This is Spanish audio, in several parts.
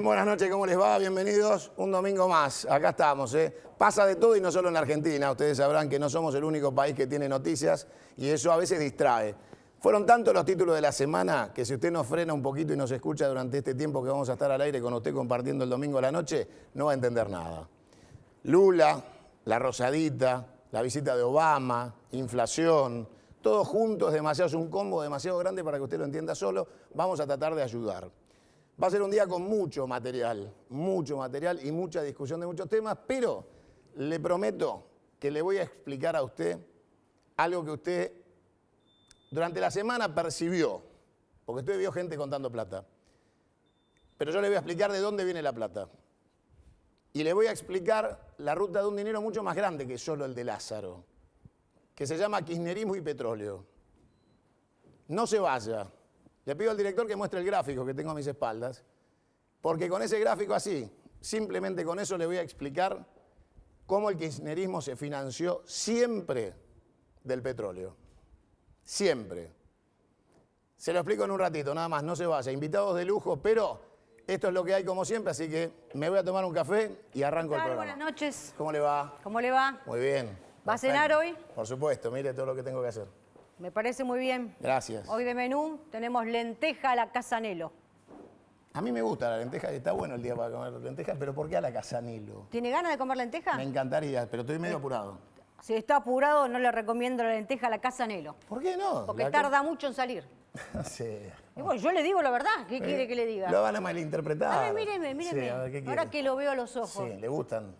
Buenas noches, ¿cómo les va? Bienvenidos un domingo más. Acá estamos, ¿eh? Pasa de todo y no solo en la Argentina. Ustedes sabrán que no somos el único país que tiene noticias y eso a veces distrae. Fueron tantos los títulos de la semana que si usted nos frena un poquito y nos escucha durante este tiempo que vamos a estar al aire con usted compartiendo el domingo a la noche, no va a entender nada. Lula, la Rosadita, la visita de Obama, inflación, todo junto es demasiado, es un combo demasiado grande para que usted lo entienda solo. Vamos a tratar de ayudar. Va a ser un día con mucho material y mucha discusión de muchos temas, pero le prometo que le voy a explicar a usted algo que usted durante la semana percibió, porque usted vio gente contando plata. Pero yo le voy a explicar de dónde viene la plata. Y le voy a explicar la ruta de un dinero mucho más grande que solo el de Lázaro, que se llama kirchnerismo y petróleo. No se vaya. Le pido al director que muestre el gráfico que tengo a mis espaldas, porque con ese gráfico así, simplemente con eso le voy a explicar cómo el kirchnerismo se financió siempre del petróleo. Siempre. Se lo explico en un ratito, nada más, no se vaya. Invitados de lujo, pero esto es lo que hay como siempre, así que me voy a tomar un café y arranco el programa. Buenas noches. ¿Cómo le va? ¿Cómo le va? Muy bien. ¿Va a cenar hoy? Por supuesto, mire todo lo que tengo que hacer. Me parece muy bien. Gracias. Hoy de menú tenemos lenteja a la Casanelo. A mí me gusta la lenteja, está bueno el día para comer lentejas, pero ¿por qué a la Casanelo? ¿Tiene ganas de comer lenteja? Me encantaría, pero estoy medio apurado. Si está apurado, no le recomiendo la lenteja a la Casanelo. ¿Por qué no? Porque tarda mucho en salir. Sí. Y bueno, yo le digo la verdad. ¿Qué quiere que le diga? Lo van a malinterpretar. A ver, míreme. Sí, a ver, ¿qué Ahora quiere? que lo veo a los ojos. Sí, ¿le gustan?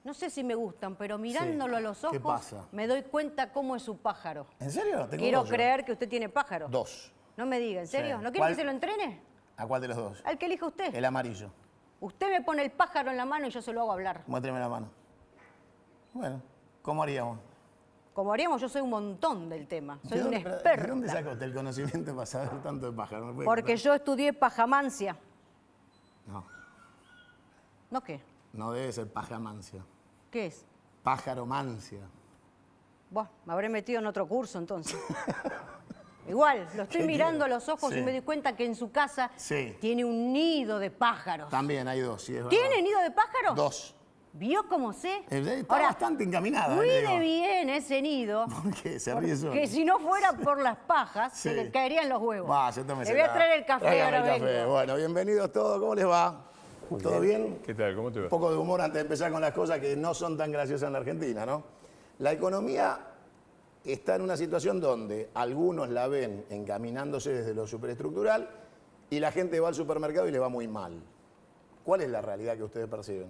No sé si me gustan, pero mirándolo a los ojos, ¿Qué pasa? me doy cuenta cómo es su pájaro. ¿En serio? Tengo Quiero dos, yo. creer que usted tiene pájaro. Dos. No me diga, ¿en serio? Sí. ¿No quiere ¿Cuál? que se lo entrene? ¿A cuál de los dos? Al que elija usted. El amarillo. Usted me pone el pájaro en la mano y yo se lo hago hablar. Muéstreme la mano. Bueno, ¿cómo haríamos? Como haríamos, yo soy un montón del tema. Soy ¿De un dónde- experta. ¿De dónde sacó usted el conocimiento para saber tanto de pájaro? ¿Me puede Porque contar? yo estudié pajamancia. No, ¿No qué? no debe ser pajamancia. ¿Qué es? Pájaromancia. Buah, me habré metido en otro curso entonces. Igual, lo estoy ¿Qué mirando quiere? a los ojos Sí. y me doy cuenta que en su casa Sí. tiene un nido de pájaros. También hay dos, sí, es verdad. ¿Tiene nido de pájaros? Dos. ¿Vio cómo sé? Está bastante encaminada. le cuide digo. bien ese nido. ¿Por qué? Se ríe solo. Que si no fuera por las pajas, Sí. se le caerían los huevos. Va, yo también Le voy a traer el café, Tráigame ahora el café. vengo. Bueno, bienvenidos todos. ¿Cómo les va? ¿Todo bien? ¿Qué tal? ¿Cómo te va? Un poco de humor antes de empezar con las cosas que no son tan graciosas en la Argentina, ¿no? La economía está en una situación donde algunos la ven encaminándose desde lo superestructural y la gente va al supermercado y le va muy mal. ¿Cuál es la realidad que ustedes perciben?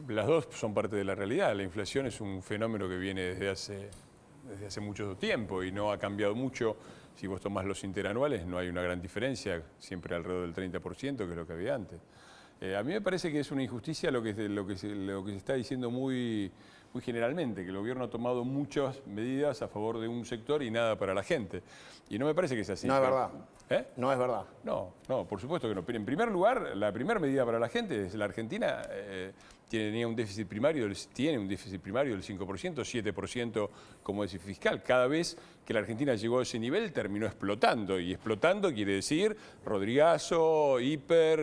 Las dos son parte de la realidad. La inflación es un fenómeno que viene desde hace mucho tiempo y no ha cambiado mucho. Si vos tomás los interanuales no hay una gran diferencia, siempre alrededor del 30%, que es lo que había antes. A mí me parece que es una injusticia lo que se está diciendo muy generalmente, que el gobierno ha tomado muchas medidas a favor de un sector y nada para la gente. Y no me parece que sea así. No es verdad. ¿Eh? No es verdad. No, por supuesto que no. Pero en primer lugar, la primera medida para la gente es la Argentina tiene un déficit primario del 5%, 7% como déficit fiscal. Cada vez que la Argentina llegó a ese nivel terminó explotando. Y explotando quiere decir Rodrigazo, hiper...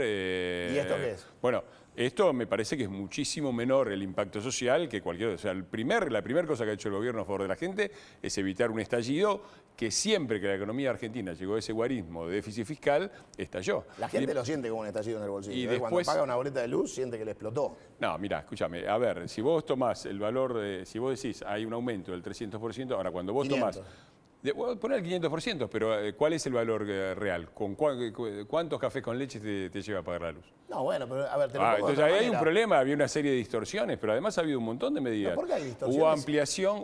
¿Y esto qué es? Bueno, esto me parece que es muchísimo menor el impacto social que cualquier... O sea, la primera cosa que ha hecho el gobierno a favor de la gente es evitar un estallido que siempre que la economía argentina llegó a ese guarismo de déficit fiscal, estalló. La gente lo siente como un estallido en el bolsillo. y Cuando después- paga una boleta de luz, siente que le explotó. No, mira, escúchame, a ver, si vos tomás el valor, si vos decís hay un aumento del 300%, ahora cuando vos 500. tomás... Poner el 500%, pero ¿cuál es el valor real? ¿Cuántos cafés con leche te lleva a pagar la luz? No, bueno, pero a ver, te lo pongo de Entonces otra ahí hay un manera. problema, había una serie de distorsiones, pero además ha habido un montón de medidas. ¿Por qué hay distorsiones?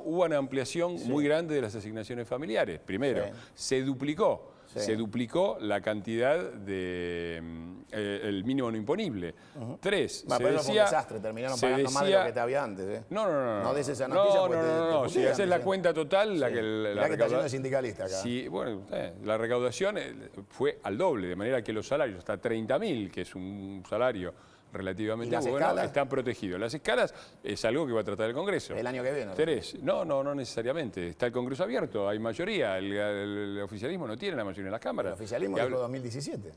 Hubo una ampliación muy grande de las asignaciones familiares. Primero, Sí. se duplicó. Sí. Se duplicó la cantidad de el mínimo no imponible. Tres, Bueno, se pero eso fue un decía, desastre, terminaron se pagando más de decía- lo que te había antes, ¿eh? No. No des esa noticia porque te Si putean, haces la dicen. cuenta total, la Sí. que Mirá que está lleno de sindicalistas acá. Sí, bueno, la recaudación fue al doble, de manera que los salarios hasta 30.000, que es un salario relativamente ¿Y las bueno, escalas? están protegidos. Las escalas es algo que va a tratar el Congreso. El año que viene. No necesariamente. Está el Congreso abierto, hay mayoría. El oficialismo no tiene la mayoría en las cámaras. El oficialismo Y dijo 2017.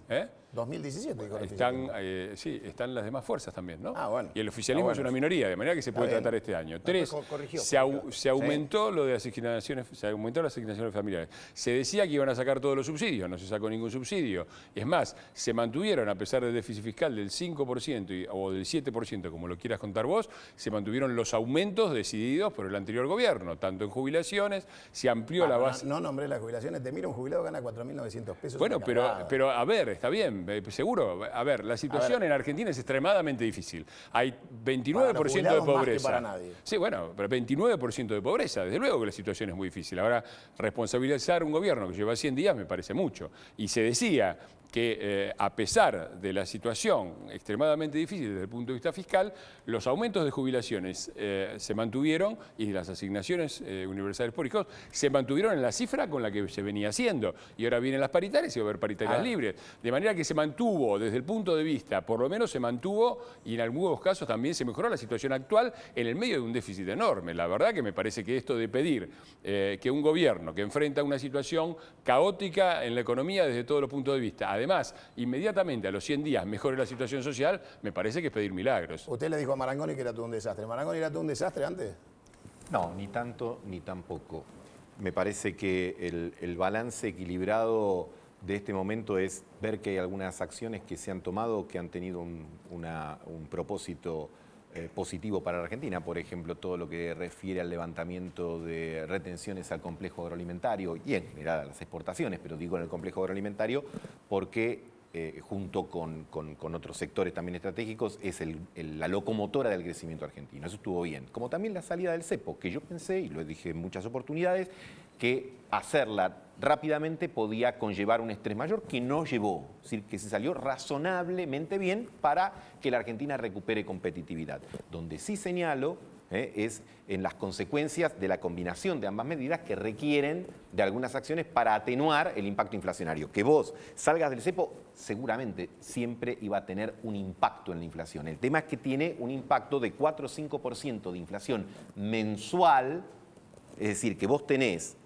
2017 dijo el oficialismo. Sí, están las demás fuerzas también, ¿no? Ah, bueno. Y el oficialismo Ah, es bueno. una minoría, de manera que se puede bien. tratar este año. Después 3, corrigió. se aumentó lo de las asignaciones, se aumentó las asignaciones familiares. Se decía que iban a sacar todos los subsidios, no se sacó ningún subsidio. Es más, se mantuvieron, a pesar del déficit fiscal del 5% o del 7%, como lo quieras contar vos, se mantuvieron los aumentos decididos por el anterior gobierno, tanto en jubilaciones, se amplió la base. No nombré las jubilaciones. Te mira, un jubilado gana 4.900 pesos. Bueno, una cagada. pero a ver, está bien, seguro. A ver, la situación en Argentina es extremadamente difícil. Hay 29% de jubilados más que pobreza. para nadie. Sí, bueno, pero 29% de pobreza. Desde luego que la situación es muy difícil. Ahora, responsabilizar un gobierno que lleva 100 días me parece mucho. Y se decía que a pesar de la situación extremadamente difícil desde el punto de vista fiscal, los aumentos de jubilaciones se mantuvieron y las asignaciones universales por hijos se mantuvieron en la cifra con la que se venía haciendo. Y ahora vienen las paritarias y va a haber paritarias libres. De manera que se mantuvo desde el punto de vista, por lo menos se mantuvo y en algunos casos también se mejoró la situación actual en el medio de un déficit enorme. La verdad que me parece que esto de pedir que un gobierno que enfrenta una situación caótica en la economía desde todos los puntos de vista, además, inmediatamente a los 100 días mejore la situación social, me parece que es pedir milagros. Usted le dijo a Marangoni que era todo un desastre. ¿Marangoni era todo un desastre antes? No, ni tanto ni tampoco. Me parece que el balance equilibrado de este momento es ver que hay algunas acciones que se han tomado que han tenido un propósito positivo para la Argentina. Por ejemplo, todo lo que refiere al levantamiento de retenciones al complejo agroalimentario y en general a las exportaciones, pero digo en el complejo agroalimentario porque junto con otros sectores también estratégicos es la locomotora del crecimiento argentino. Eso estuvo bien. Como también la salida del cepo, que yo pensé, y lo dije en muchas oportunidades, que hacerla rápidamente podía conllevar un estrés mayor que no llevó, es decir, que se salió razonablemente bien para que la Argentina recupere competitividad. Donde sí señalo es en las consecuencias de la combinación de ambas medidas que requieren de algunas acciones para atenuar el impacto inflacionario. Que vos salgas del cepo seguramente siempre iba a tener un impacto en la inflación. El tema es que tiene un impacto de 4 o 5% de inflación mensual, es decir, que vos tenés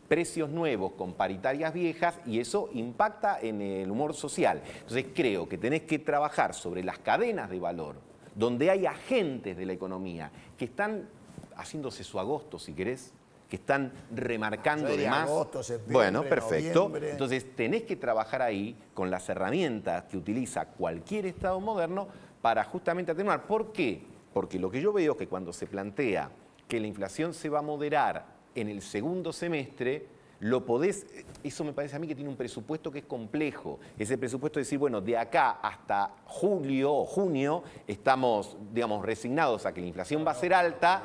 precios nuevos con paritarias viejas y eso impacta en el humor social. Entonces creo que tenés que trabajar sobre las cadenas de valor, donde hay agentes de la economía que están haciéndose su agosto, si querés, que están remarcando de más. Agosto, septiembre, bueno, perfecto. noviembre. Entonces tenés que trabajar ahí con las herramientas que utiliza cualquier Estado moderno para justamente atenuar. ¿Por qué? Porque lo que yo veo es que cuando se plantea que la inflación se va a moderar en el segundo semestre, lo podés, eso me parece a mí que tiene un presupuesto que es complejo. Ese presupuesto de decir, bueno, de acá hasta julio o junio estamos, digamos, resignados a que la inflación va a ser alta.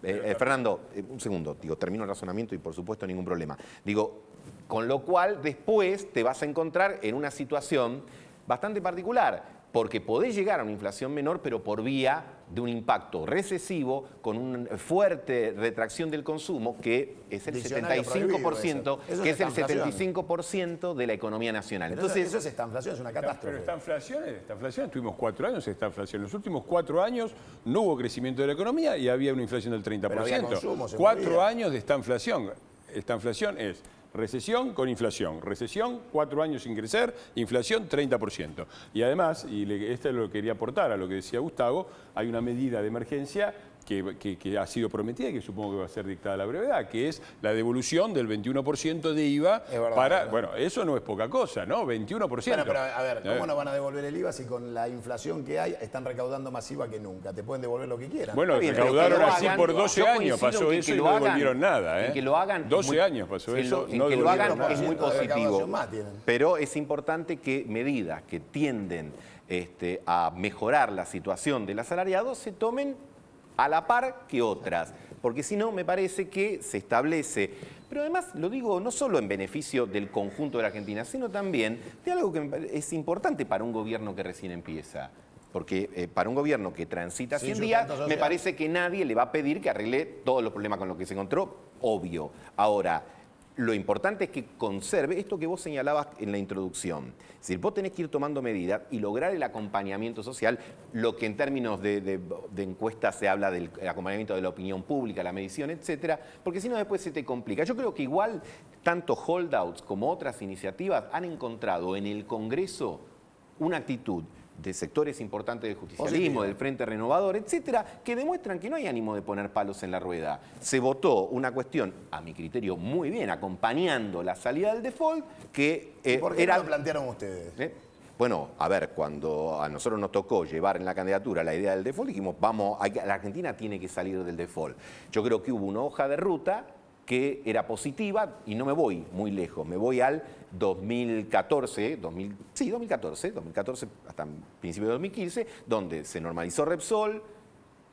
Fernando, un segundo, digo, termino el razonamiento y por supuesto ningún problema. Digo, con lo cual después te vas a encontrar en una situación bastante particular, porque podés llegar a una inflación menor, pero por vía de un impacto recesivo, con una fuerte retracción del consumo, que es el Diccionario 75%, eso que es el estanflación. 75% de la economía nacional. Pero Entonces, eso es estanflación, es una catástrofe. Pero esta inflación, tuvimos 4 años de esta inflación. En los últimos 4 años no hubo crecimiento de la economía y había una inflación del 30%. Pero había consumo, se 4 movía. años de esta inflación. Esta inflación es recesión con inflación. Recesión, 4 años sin crecer, inflación 30%. Y además, esto es lo que quería aportar a lo que decía Gustavo, hay una medida de emergencia que ha sido prometida y que supongo que va a ser dictada a la brevedad, que es la devolución del 21% de IVA verdad, para... es verdad. Bueno, eso no es poca cosa, ¿no? 21%. Bueno, pero a ver, ¿cómo no van a devolver el IVA si con la inflación que hay están recaudando más IVA que nunca? Te pueden devolver lo que quieran. Bueno, Está bien, pero recaudaron que lo así hagan, por 12 yo años, coincido pasó en eso que y lo no hagan, devolvieron nada. en que lo hagan 12 años pasó eso, en no que lo hagan devolvieron es nada. muy 1% de positivo, recaudación más tienen. pero es importante que medidas que tienden a mejorar la situación del asalariado se tomen a la par que otras, porque si no me parece que se establece, pero además lo digo no solo en beneficio del conjunto de la Argentina, sino también de algo que es importante para un gobierno que recién empieza. Porque para un gobierno que transita Sin 100 días, sustento me social. parece que nadie le va a pedir que arregle todos los problemas con los que se encontró, obvio. Ahora, Lo importante es que conserve esto que vos señalabas en la introducción. Es decir, vos tenés que ir tomando medidas y lograr el acompañamiento social, lo que en términos de encuestas se habla del acompañamiento de la opinión pública, la medición, etcétera, porque si no después se te complica. Yo creo que igual tanto holdouts como otras iniciativas han encontrado en el Congreso una actitud de sectores importantes del justicialismo, del Frente Renovador, etcétera, que demuestran que no hay ánimo de poner palos en la rueda. Se votó una cuestión, a mi criterio, muy bien, acompañando la salida del default, que ¿Por qué no lo plantearon ustedes? Bueno, a ver, cuando a nosotros nos tocó llevar en la candidatura la idea del default, dijimos, la Argentina tiene que salir del default. Yo creo que hubo una hoja de ruta que era positiva, y no me voy muy lejos, me voy al 2014 hasta principios de 2015, donde se normalizó Repsol,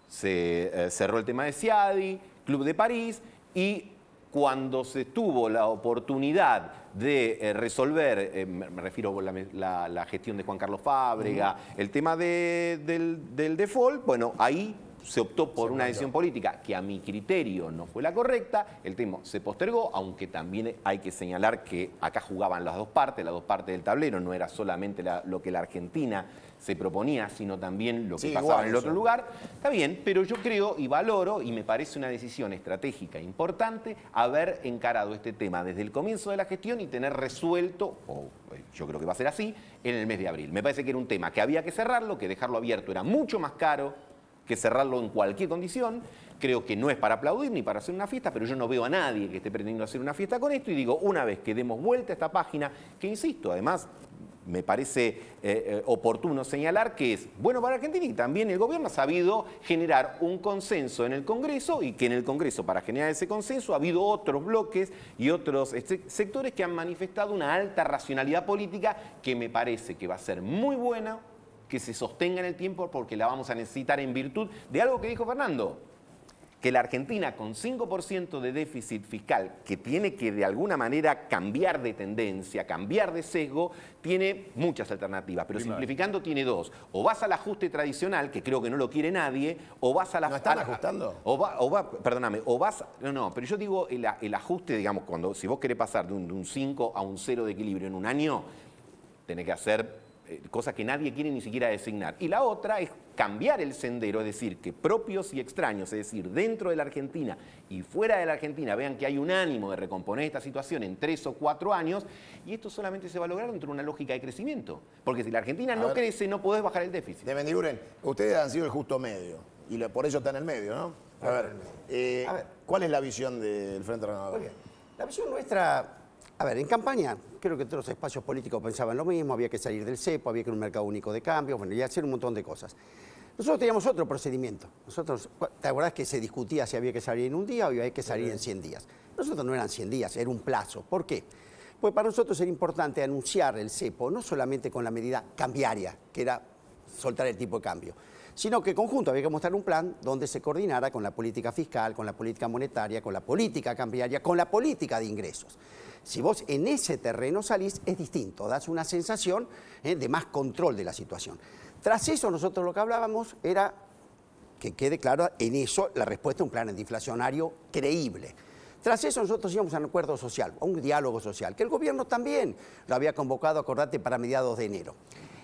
se cerró el tema de Ciadi, Club de París, y cuando se tuvo la oportunidad de resolver, me refiero a la gestión de Juan Carlos Fábrega, el tema del default, bueno, ahí se optó por una decisión política que a mi criterio no fue la correcta, el tema se postergó, aunque también hay que señalar que acá jugaban las dos partes del tablero, no era solamente lo que la Argentina se proponía, sino también lo que pasaba en el otro lugar. Está bien, pero yo creo y valoro, y me parece una decisión estratégica importante, haber encarado este tema desde el comienzo de la gestión y tener resuelto, yo creo que va a ser así, en el mes de abril. Me parece que era un tema que había que cerrarlo, que dejarlo abierto era mucho más caro que cerrarlo en cualquier condición. Creo que no es para aplaudir ni para hacer una fiesta, pero yo no veo a nadie que esté pretendiendo hacer una fiesta con esto, y digo, una vez que demos vuelta a esta página, que insisto, además me parece oportuno señalar que es bueno para Argentina, y también el gobierno ha sabido generar un consenso en el Congreso, y que en el Congreso, para generar ese consenso, ha habido otros bloques y otros sectores que han manifestado una alta racionalidad política que me parece que va a ser muy buena, que se sostenga en el tiempo, porque la vamos a necesitar en virtud de algo que dijo Fernando, que la Argentina con 5% de déficit fiscal, que tiene que de alguna manera cambiar de tendencia, cambiar de sesgo, tiene muchas alternativas, pero simplificando tiene dos. O vas al ajuste tradicional, que creo que no lo quiere nadie, o vas a la... ¿No están ajustando? No, pero yo digo el ajuste, digamos, si vos querés pasar de un 5 a un 0 de equilibrio en un año, tenés que hacer cosas que nadie quiere ni siquiera designar. Y la otra es cambiar el sendero, es decir, que propios y extraños, es decir, dentro de la Argentina y fuera de la Argentina, vean que hay un ánimo de recomponer esta situación en 3 o 4 años, y esto solamente se va a lograr dentro de una lógica de crecimiento. Porque si la Argentina no crece, no podés bajar el déficit. De Mendiguren, ustedes han sido el justo medio, y por eso está en el medio, ¿no? A ver, ¿cuál es la visión del Frente Renovador? La visión nuestra... A ver, en campaña, creo que todos los espacios políticos pensaban lo mismo, había que salir del cepo, había que ir a un mercado único de cambio, bueno, y hacer un montón de cosas. Nosotros teníamos otro procedimiento. ¿Te acordás que se discutía si había que salir en un día o había que salir en 100 días? Nosotros no eran 100 días, era un plazo. ¿Por qué? Pues para nosotros era importante anunciar el cepo, no solamente con la medida cambiaria, que era soltar el tipo de cambio, sino que conjunto había que mostrar un plan donde se coordinara con la política fiscal, con la política monetaria, con la política cambiaria, con la política de ingresos. Si vos en ese terreno salís, es distinto, das una sensación de más control de la situación. Tras eso, nosotros lo que hablábamos era que quede claro en eso la respuesta a un plan antiinflacionario creíble. Tras eso, nosotros íbamos a un acuerdo social, a un diálogo social, que el gobierno también lo había convocado, acordate, para mediados de enero.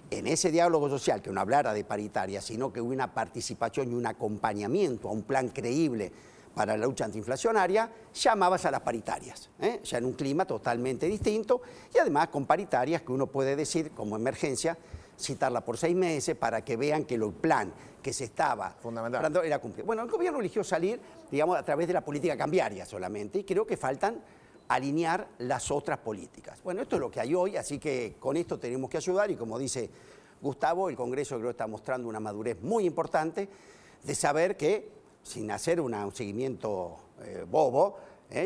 En ese diálogo social, que no hablara de paritaria, sino que hubo una participación y un acompañamiento a un plan creíble para la lucha antiinflacionaria, llamabas a las paritarias, ya en un clima totalmente distinto, y además con paritarias que uno puede decir, como emergencia, citarla por 6 meses para que vean que el plan que se estaba hablando era cumplido. Bueno, el gobierno eligió salir, digamos, a través de la política cambiaria solamente, y creo que faltan alinear las otras políticas. Bueno, esto es lo que hay hoy, así que con esto tenemos que ayudar, y como dice Gustavo, el Congreso creo que está mostrando una madurez muy importante de saber que sin hacer un seguimiento bobo,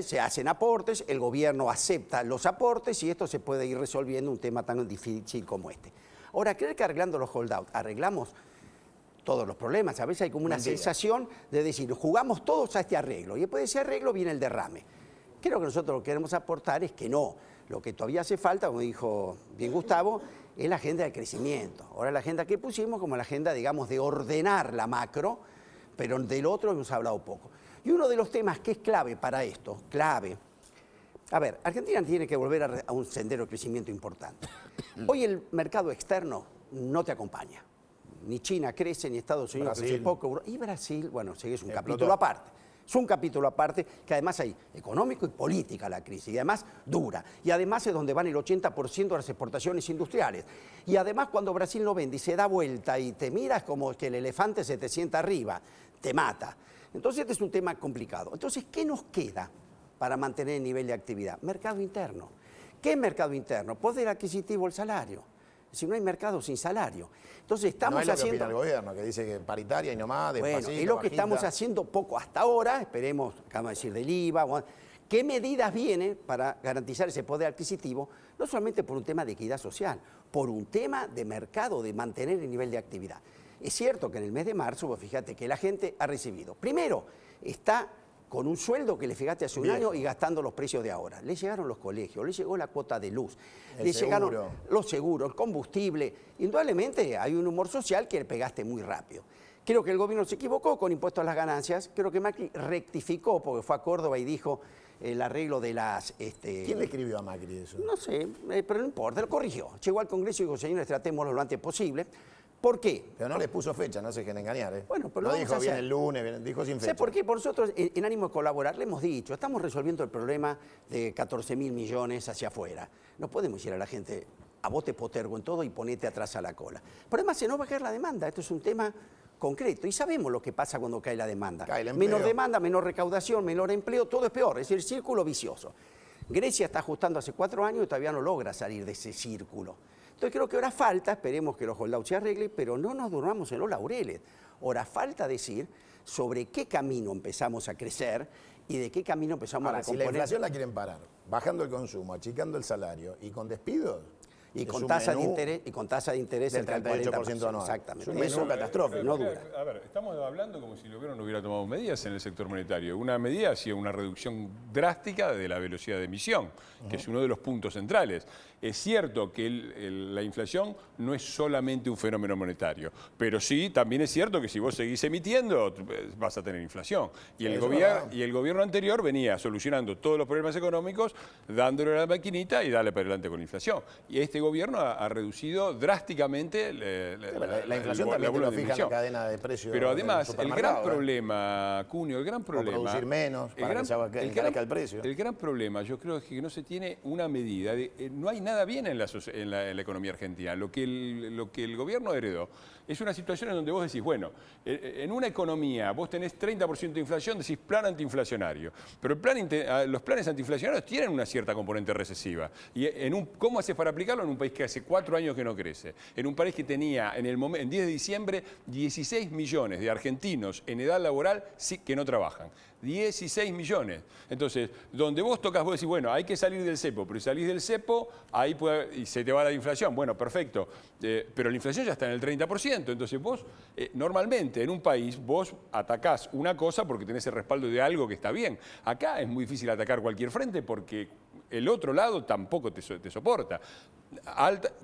se hacen aportes, el gobierno acepta los aportes, y esto se puede ir resolviendo un tema tan difícil como este. Ahora, ¿creer que arreglando los holdouts arreglamos todos los problemas? A veces hay como una sensación de decir, jugamos todos a este arreglo, y después de ese arreglo viene el derrame. Creo que nosotros lo que queremos aportar es que no. Lo que todavía hace falta, como dijo bien Gustavo, es la agenda del crecimiento. Ahora, la agenda que pusimos como la agenda, digamos, de ordenar la macro, pero del otro hemos hablado poco. Y uno de los temas que es clave para esto, clave, A ver, Argentina tiene que volver a un sendero de crecimiento importante. Hoy el mercado externo no te acompaña. Ni China crece, ni Estados Unidos crece poco. Y Brasil, bueno, es un capítulo aparte. Es un capítulo aparte que además hay económico y política la crisis, y además dura. Y además es donde van el 80% de las exportaciones industriales. Y además cuando Brasil no vende y se da vuelta y te miras como que el elefante se te sienta arriba, te mata. Entonces este es un tema complicado. Entonces, ¿qué nos queda para mantener el nivel de actividad? Mercado interno. ¿Qué es mercado interno? Poder adquisitivo, el salario. Si no hay mercado sin salario. Entonces estamos no es lo haciendo... que opina el gobierno, que dice que paritaria y nomás, despacito, Bueno, es lo que bajita. estamos haciendo poco hasta ahora, esperemos, acabamos de decir del IVA. Bueno, ¿qué medidas vienen para garantizar ese poder adquisitivo? No solamente por un tema de equidad social, por un tema de mercado, de mantener el nivel de actividad. Es cierto que en el mes de marzo, vos fíjate que la gente ha recibido, primero, está con un sueldo que le fijaste hace un año y gastando los precios de ahora. Le llegaron los colegios, le llegó la cuota de luz, le llegaron los seguros, el combustible. Indudablemente hay un humor social que le pegaste muy rápido. Creo que el gobierno se equivocó con impuestos a las ganancias. Creo que Macri rectificó porque fue a Córdoba y dijo el arreglo de las... ¿Quién le escribió a Macri eso? No sé, pero no importa, lo corrigió. Llegó al Congreso y dijo, señores, tratémoslo lo antes posible. ¿Por qué? Pero no les puso fecha, no se dejen engañar, ¿eh? Bueno, pero no lo dijo vamos a bien hacer. el lunes, dijo sin fecha. ¿Sé por qué? Por nosotros, en ánimo de colaborar, le hemos dicho, estamos resolviendo el problema de 14.000 millones hacia afuera. No podemos decir a la gente, a vos te potergo en todo y ponete atrás a la cola. Pero además se nos va a caer la demanda, esto es un tema concreto y sabemos lo que pasa cuando cae la demanda. Cae el empleo. Menor demanda, menor recaudación, menor empleo, todo es peor, es decir, círculo vicioso. Grecia está ajustando hace 4 años y todavía no logra salir de ese círculo. Entonces creo que ahora falta, esperemos que los holdouts se arreglen, pero no nos durmamos en los laureles. Ahora falta decir sobre qué camino empezamos a crecer y de qué camino empezamos Ahora, a si la recomponer. inflación la quieren parar, bajando el consumo, achicando el salario y con despidos... Y es con un tasa de menú interés, del entre el 38% anual. Exactamente. Es un menú catastrófico. no dura. A ver, estamos hablando como si el gobierno no hubiera tomado medidas en el sector monetario. Una medida ha sido una reducción drástica de la velocidad de emisión, que es uno de los puntos centrales. Es cierto que la inflación no es solamente un fenómeno monetario, pero sí, también es cierto que si vos seguís emitiendo, vas a tener inflación. Y el gobierno anterior venía solucionando todos los problemas económicos, dándole a la maquinita y darle para adelante con la inflación. Y este gobierno ha reducido drásticamente la inflación también te lo fija en la cadena de precios. Pero además, del el supermercado, gran problema, Cunio, el gran problema... O producir menos para que encarezca el precio. El gran problema, yo creo, es que no se tiene una medida. No hay nada bien en la economía argentina. Lo que el gobierno heredó es una situación en donde vos decís, bueno, en una economía vos tenés 30% de inflación, decís plan antiinflacionario. Pero los planes antiinflacionarios tienen una cierta componente recesiva. Y ¿cómo haces para aplicarlo en un país que hace 4 años que no crece? En un país que tenía en 10 de diciembre 16 millones de argentinos en edad laboral que no trabajan. 16 millones. Entonces, donde vos tocas, vos decís, bueno, hay que salir del cepo, pero si salís del cepo, ahí y se te va la inflación. Bueno, perfecto. Pero la inflación ya está en el 30%. Entonces vos, normalmente en un país, vos atacás una cosa porque tenés el respaldo de algo que está bien. Acá es muy difícil atacar cualquier frente porque el otro lado tampoco te soporta.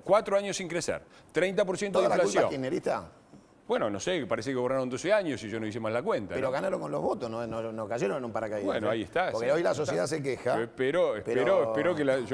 4 años sin crecer, 30% de ¿Toda la culpa inflación. es kirchnerista? Bueno, no sé, parece que gobernaron 12 años y yo no hice más la cuenta. Pero ¿no? ganaron con los votos, no cayeron en un paracaídas. Bueno, ahí está. Porque sí, hoy la sociedad se queja. Espero que yo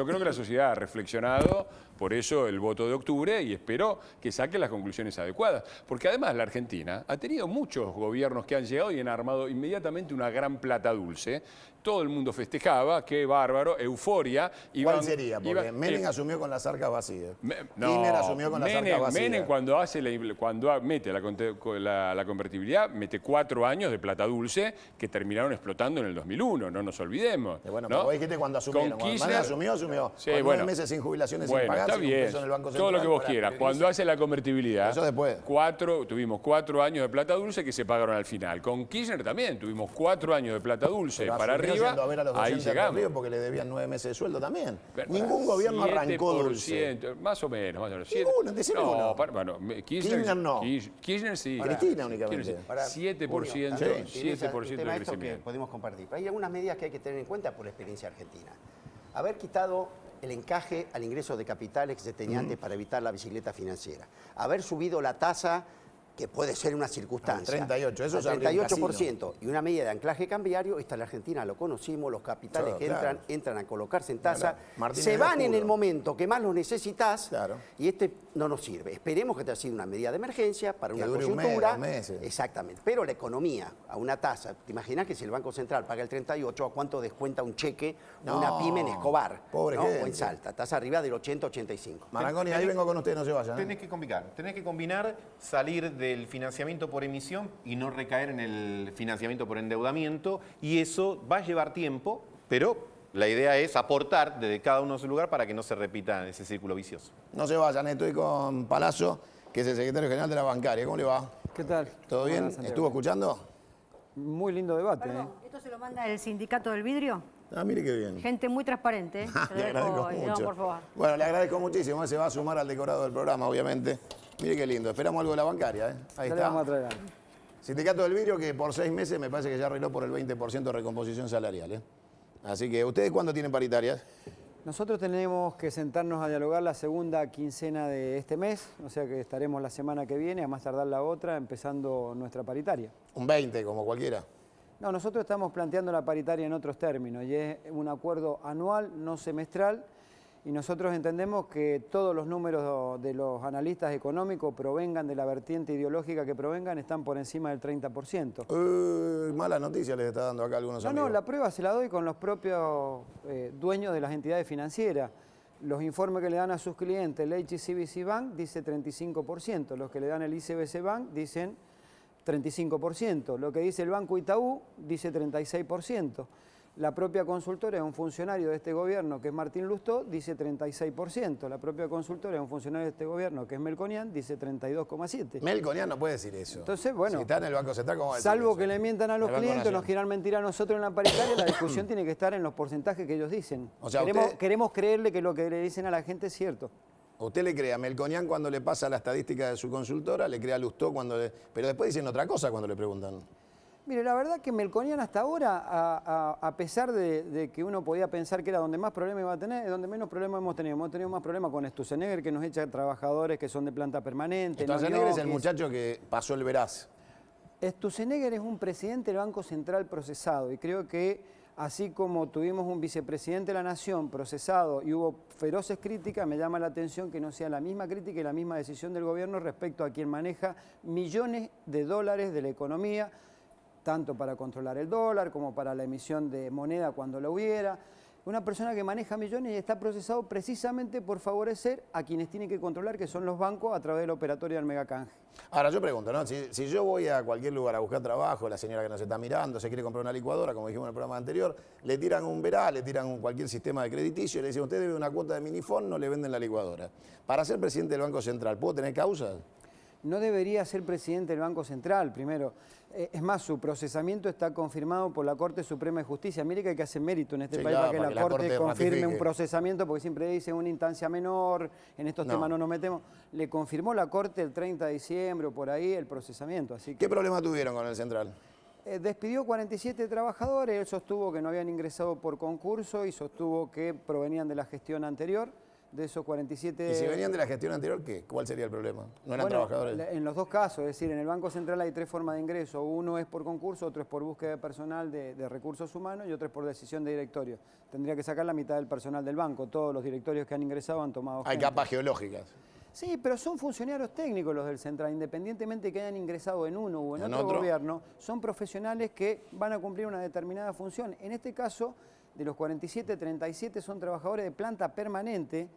creo que la sociedad ha reflexionado, por eso el voto de octubre, y espero que saque las conclusiones adecuadas. Porque además la Argentina ha tenido muchos gobiernos que han llegado y han armado inmediatamente una gran plata dulce. Todo el mundo festejaba, qué bárbaro, euforia. ¿Cuál sería? Porque Menem asumió con las arcas vacías. Kirchner asumió con las arcas vacías. Menem cuando mete la convertibilidad, mete 4 años de plata dulce que terminaron explotando en el 2001, no nos olvidemos. Bueno, ¿no? pero vos dijiste cuando asumieron. Con Cuando Kirchner, asumió. Sí, con 9 bueno. meses sin jubilaciones sin Bueno, pagar, está sin un bien, peso en el Banco todo lo que Central vos para quieras. prevenirse. Cuando hace la convertibilidad, Eso después. tuvimos 4 años de plata dulce que se pagaron al final. Con Kirchner también tuvimos 4 años de plata dulce Pero para asumió arriba, yendo a ver a los ahí docentes del llegamos. Río porque le debían 9 meses de sueldo también. ¿Verdad? Ningún gobierno arrancó dulce. 7%, más o menos. Ninguno, decime uno. Bueno, Kirchner no. Kirchner sí. Cristina únicamente. Kirchner sí. Para, 7%, Julio, también 7% un tema de esto que crecimiento. podemos compartir. Pero hay algunas medidas que hay que tener en cuenta por la experiencia argentina. Haber quitado el encaje al ingreso de capitales que se tenía antes para evitar la bicicleta financiera. Haber subido la tasa que puede ser una circunstancia. Al 38%, eso al se abrió el 38%, y una medida de anclaje cambiario, esta en la Argentina lo conocimos, los capitales Claro, que claro. entran a colocarse en tasa, Claro. Martínez se de van en Oscuro. el momento que más lo necesitas, Claro. y no nos sirve. Esperemos que te haya sido una medida de emergencia para Que una dure un mes, coyuntura. 2 meses. Exactamente. Pero la economía, a una tasa, ¿te imaginas que si el Banco Central paga el 38, a cuánto descuenta un cheque No, una pyme en Escobar? pobre ¿no? gente. O en Salta, estás arriba del 80-85. Marangoni, ahí vengo con usted, no se vayan. Tenés que combinar salir del financiamiento por emisión y no recaer en el financiamiento por endeudamiento, y eso va a llevar tiempo, pero la idea es aportar desde cada uno a su lugar para que no se repita ese círculo vicioso. No se vayan, estoy con Palazzo, que es el secretario general de la bancaria. ¿Cómo le va? ¿Qué tal? ¿Todo bien? Hola, Santiago. ¿Estuvo escuchando? Muy lindo debate. Perdón, ¿esto se lo manda el sindicato del vidrio? Ah, mire qué bien. Gente muy transparente, ¿eh? Se lo Le agradezco dejo, mucho. por favor. Bueno, le agradezco muchísimo. Se va a sumar al decorado del programa, obviamente. Mire qué lindo. Esperamos algo de la bancaria, ¿eh? Ahí Ya le vamos a está. traer algo. Sindicato del Vidrio, que por 6 meses me parece que ya arregló por el 20% de recomposición salarial, ¿eh? Así que, ¿ustedes cuándo tienen paritarias? Nosotros tenemos que sentarnos a dialogar la segunda quincena de este mes, o sea que estaremos la semana que viene, a más tardar la otra, empezando nuestra paritaria. Un 20, como cualquiera. No, nosotros estamos planteando la paritaria en otros términos, y es un acuerdo anual, no semestral, y nosotros entendemos que todos los números de los analistas económicos, provengan de la vertiente ideológica que provengan, están por encima del 30%. Mala noticia les está dando acá a algunos No, amigos. la prueba se la doy con los propios dueños de las entidades financieras. Los informes que le dan a sus clientes, el HSBC Bank dice 35%, los que le dan el ICBC Bank dicen 35%, lo que dice el Banco Itaú dice 36%. La propia consultora es un funcionario de este gobierno, que es Martín Lustó, dice 36%. La propia consultora es un funcionario de este gobierno, que es Melconian, dice 32,7%. Melconian no puede decir eso. Entonces, bueno, Si está en el Banco Central, ¿cómo va a decir salvo eso? que le mientan a los El Banco clientes, nos Nación. quieran mentir a nosotros en la paritaria, la discusión tiene que estar en los porcentajes que ellos dicen. O sea, Queremos creerle que lo que le dicen a la gente es cierto. Usted le cree a Melconian cuando le pasa la estadística de su consultora, le cree a Lustó cuando le... Pero después dicen otra cosa cuando le preguntan. Mire, la verdad que Melconian hasta ahora, a pesar de que uno podía pensar que era donde más problemas iba a tener, es donde menos problemas hemos tenido. Hemos tenido más problemas con Sturzenegger, que nos echa trabajadores que son de planta permanente. Sturzenegger es el ñoquis. muchacho que pasó el veraz. Sturzenegger es un presidente del Banco Central procesado, y creo que así como tuvimos un vicepresidente de la Nación procesado y hubo feroces críticas, me llama la atención que no sea la misma crítica y la misma decisión del gobierno respecto a quien maneja millones de dólares de la economía, tanto para controlar el dólar como para la emisión de moneda cuando la hubiera. Una persona que maneja millones y está procesado precisamente por favorecer a quienes tienen que controlar, que son los bancos, a través de la operatoria del megacanje. Ahora yo pregunto, ¿no? Si yo voy a cualquier lugar a buscar trabajo, la señora que nos está mirando se quiere comprar una licuadora, como dijimos en el programa anterior, le tiran un verá, le tiran cualquier sistema de crediticio y le dicen, usted debe una cuota de minifón, no le venden la licuadora. Para ser presidente del Banco Central, ¿puedo tener causas? No debería ser presidente del Banco Central, primero. Es más, su procesamiento está confirmado por la Corte Suprema de Justicia. Mire que hay que hacer mérito en este Sí, país claro, para que para que la la Corte Corte confirme ratifique. un procesamiento, porque siempre dice una instancia menor, en estos No. temas no nos metemos. Le confirmó la Corte el 30 de diciembre o por ahí el procesamiento. Así que ¿Qué problema tuvieron con el Central? despidió 47 trabajadores, él sostuvo que no habían ingresado por concurso y sostuvo que provenían de la gestión anterior. De esos 47... Y si venían de la gestión anterior, ¿qué? ¿Cuál sería el problema? ¿No eran Bueno, trabajadores? en los dos casos, es decir, en el Banco Central hay 3 formas de ingreso. Uno es por concurso, otro es por búsqueda de personal de recursos humanos y otro es por decisión de directorio. Tendría que sacar la mitad del personal del banco. Todos los directorios que han ingresado han tomado Hay gente. capas geológicas. Sí, pero son funcionarios técnicos los del Central, independientemente que hayan ingresado en uno o en ¿En otro otro? gobierno, son profesionales que van a cumplir una determinada función. En este caso, de los 47, 37 son trabajadores de planta permanente